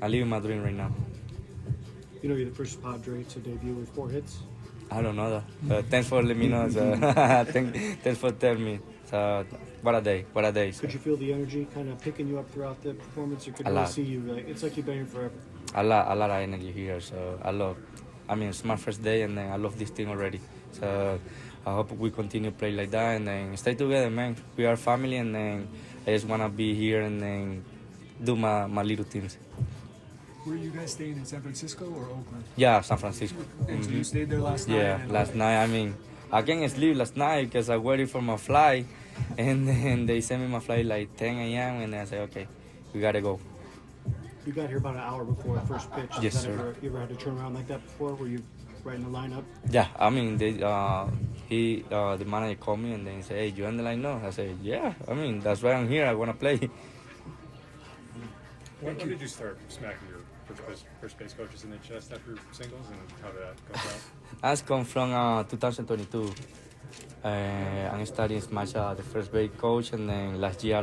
I live in my dream right now. You're the first Padre to debut with 4 hits? I don't know that, but thanks for letting me know. So thanks for telling me. So what a day. Could you feel the energy kind of picking you up throughout the performance, or could you see you it's like you've been here forever? A lot of energy here, so it's my first day, and then I love this team already. So I hope we continue to play like that, and then stay together, man. We are family, and then I just want to be here and then do my little things. Were you guys staying in San Francisco or Oakland? Yeah, San Francisco. And so you stayed there last night? Yeah, last night. I mean, I can't sleep last night because I waited for my flight, and then they sent me my flight like 10 a.m. and then I said, okay, we gotta go. You got here about an hour before the first pitch. Yes, sir. You ever had to turn around like that before? Were you right in the lineup? Yeah, I mean, the manager called me and then he said, hey, you in the line? No. I said, yeah, I mean, that's why I'm here. I want to play. When did you start smacking your first base coaches in the chest after singles, and how did that go about? I come from 2022. I started smash the first base coach, and then last year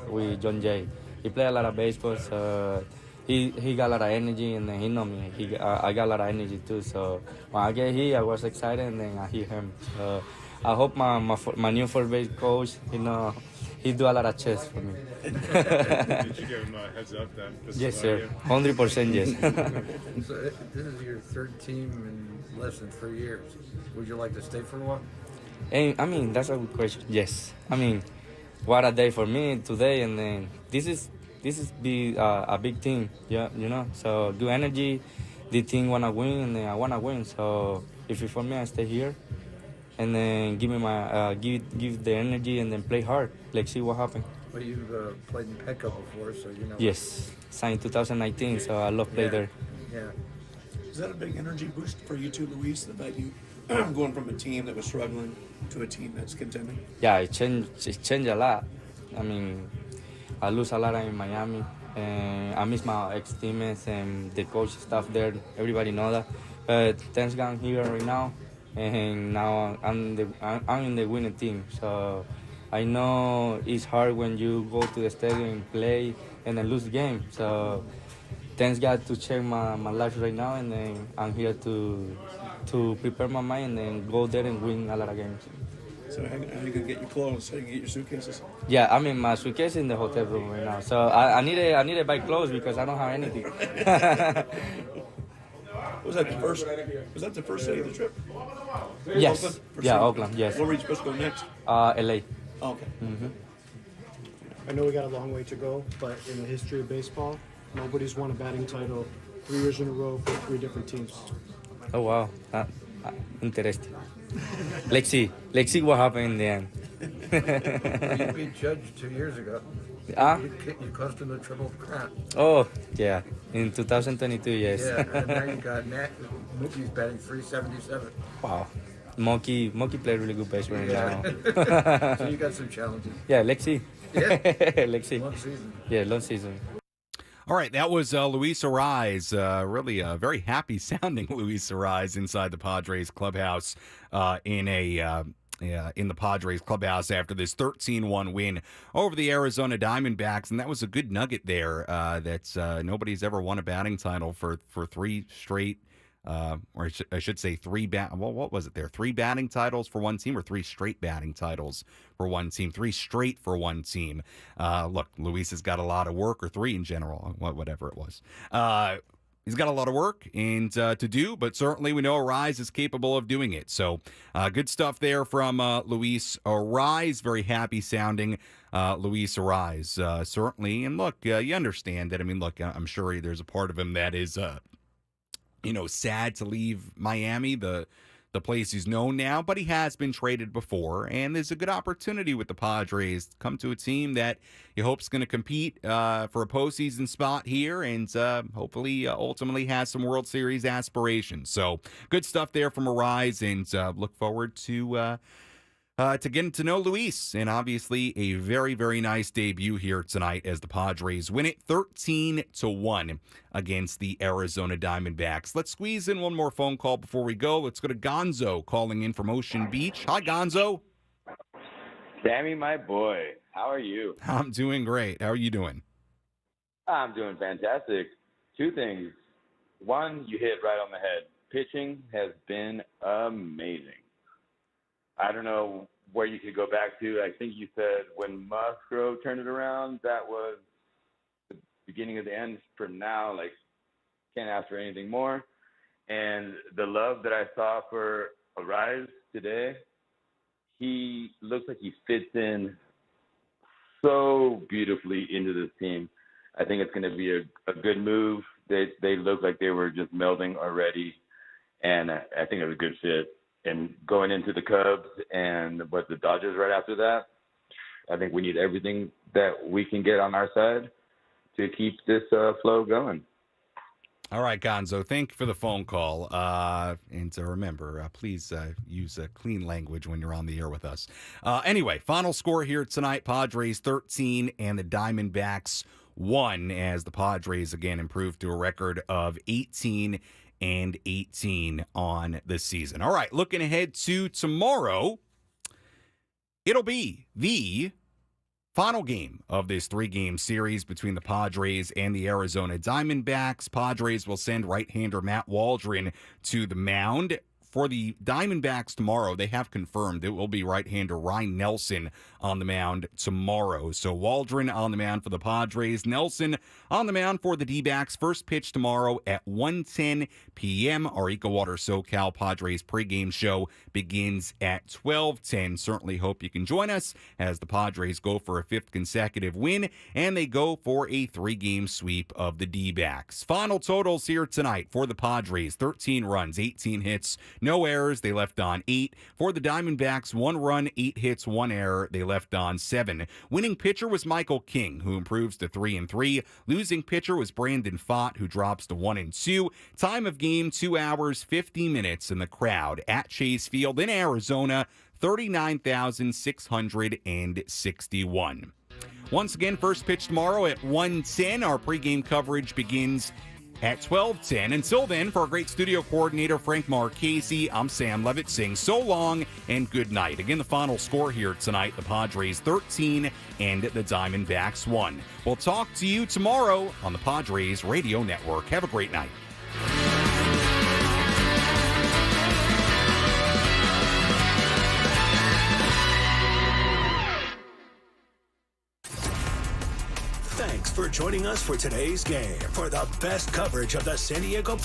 with John Jay. He played a lot of baseball, so he got a lot of energy, and then he know me. I got a lot of energy too. So when I get here, I was excited, and then I hear him. So I hope my new first base coach, he do a lot of chess for me. Did you give him a heads up that this Yes, is sir. 100% yes. So this is your third team in less than 3 years. Would you like to stay for a while? And I mean, that's a good question. Yes. I mean, what a day for me today, and then this is a big thing. Yeah, So do energy, the team wanna win, and then I wanna win. So if it's for me, I stay here, and then give me my give the energy, and then play hard. Like see what happens. Well, you've played in Petco before, so you know. Yes, signed 2019, so I love play there. Yeah. Is that a big energy boost for you too, Luis? The fact you going from a team that was struggling to a team that's contending? Yeah, it changed a lot. I mean, I lose a lot in Miami, and I miss my ex-teammates and the coach staff there. Everybody know that. But thanks God I'm here right now, and now I'm in the winning team. So I know it's hard when you go to the stadium and play and then lose the game. So thanks God to check my life right now, and then I'm here to prepare my mind and then go there and win a lot of games. So how are you gonna get your clothes? How are you gonna get your suitcases? Yeah, I mean my suitcase is in the hotel room right now. So I need to buy clothes because I don't have anything. Was that the first day of the trip? Yes. Oakland? Yeah, Oakland. Yes. Where were you supposed to go next? LA. Oh, okay. Mm-hmm. I know we got a long way to go, but in the history of baseball, nobody's won a batting title 3 years in a row for 3 different teams. Oh wow, interesting. Let's see what happened in the end. You beat Judge 2 years ago. You cost him the Triple Crown. Oh yeah, in 2022, yes. Yeah, and now you got Mookie's batting 377. Wow, Mookie played really good baseball right now. So you got some challenges. Yeah, let's see. Yeah, let's see. Long season. Yeah, long season. All right, that was Luis Arraez, really a very happy sounding Luis Arraez inside the Padres clubhouse in the Padres clubhouse after this 13-1 win over the Arizona Diamondbacks, and that was a good nugget there. That's nobody's ever won a batting title for 3 straight. Or I should say 3 what was it there? 3 batting titles for one team, or 3 straight batting titles for one team? 3 straight for one team. Look, Luis has got a lot of work, or 3 in general, whatever it was. He's got a lot of work and to do, but certainly we know Arraez is capable of doing it. So good stuff there from Luis Arraez. Very happy sounding Luis Arraez, certainly. And look, you understand that. I mean, look, I'm sure there's a part of him that is sad to leave Miami, the place he's known now, but he has been traded before, and there's a good opportunity with the Padres to come to a team that he hopes going to compete for a postseason spot here, and hopefully ultimately has some World Series aspirations. So good stuff there from Arraez, and look forward to getting to know Luis, and obviously a very, very nice debut here tonight as the Padres win it 13-1 against the Arizona Diamondbacks. Let's squeeze in one more phone call before we go. Let's go to Gonzo calling in from Ocean Beach. Hi, Gonzo. Sammy, my boy, how are you? I'm doing great. How are you doing? I'm doing fantastic. 2 things. 1, you hit right on the head. Pitching has been amazing. I don't know where you could go back to. I think you said when Musgrove turned it around, that was the beginning of the end. For now, can't ask for anything more. And the love that I saw for Arraez today, he looks like he fits in so beautifully into this team. I think it's going to be a good move they looked like they were just melding already, and I think it was a good fit. And going into the Cubs and the Dodgers right after that, I think we need everything that we can get on our side to keep this flow going. All right, Gonzo, thank you for the phone call. And to remember, please use clean language when you're on the air with us. Anyway, final score here tonight, Padres 13 and the Diamondbacks 1, as the Padres again improved to a record of 18 and 18 on the season. All right, looking ahead to tomorrow, it'll be the final game of this 3-game series between the Padres and the Arizona Diamondbacks. Padres will send right-hander Matt Waldron to the mound. For the Diamondbacks tomorrow, they have confirmed it will be right-hander Ryan Nelson on the mound tomorrow. So Waldron on the mound for the Padres, Nelson on the mound for the D-backs. First pitch tomorrow at 1:10 p.m. Our EcoWater SoCal Padres pregame show begins at 12:10. Certainly hope you can join us as the Padres go for a 5th consecutive win, and they go for a 3-game sweep of the D-backs. Final totals here tonight for the Padres: 13 runs, 18 hits, no errors. They left on 8. For the Diamondbacks, 1 run, 8 hits, 1 error. They left on 7. Winning pitcher was Michael King, who improves to 3-3. Losing pitcher was Brandon Pfaadt, who drops to 1-2. Time of game, 2 hours, 50 minutes, and the crowd at Chase Field in Arizona, 39,661. Once again, first pitch tomorrow at 1:10. Our pregame coverage begins at 12:10. Until then, for our great studio coordinator, Frank Marchese, I'm Sam Levitt saying so long and good night. Again, the final score here tonight, the Padres 13 and the Diamondbacks 1. We'll talk to you tomorrow on the Padres Radio Network. Have a great night. Thanks for joining us for today's game. For the best coverage of the San Diego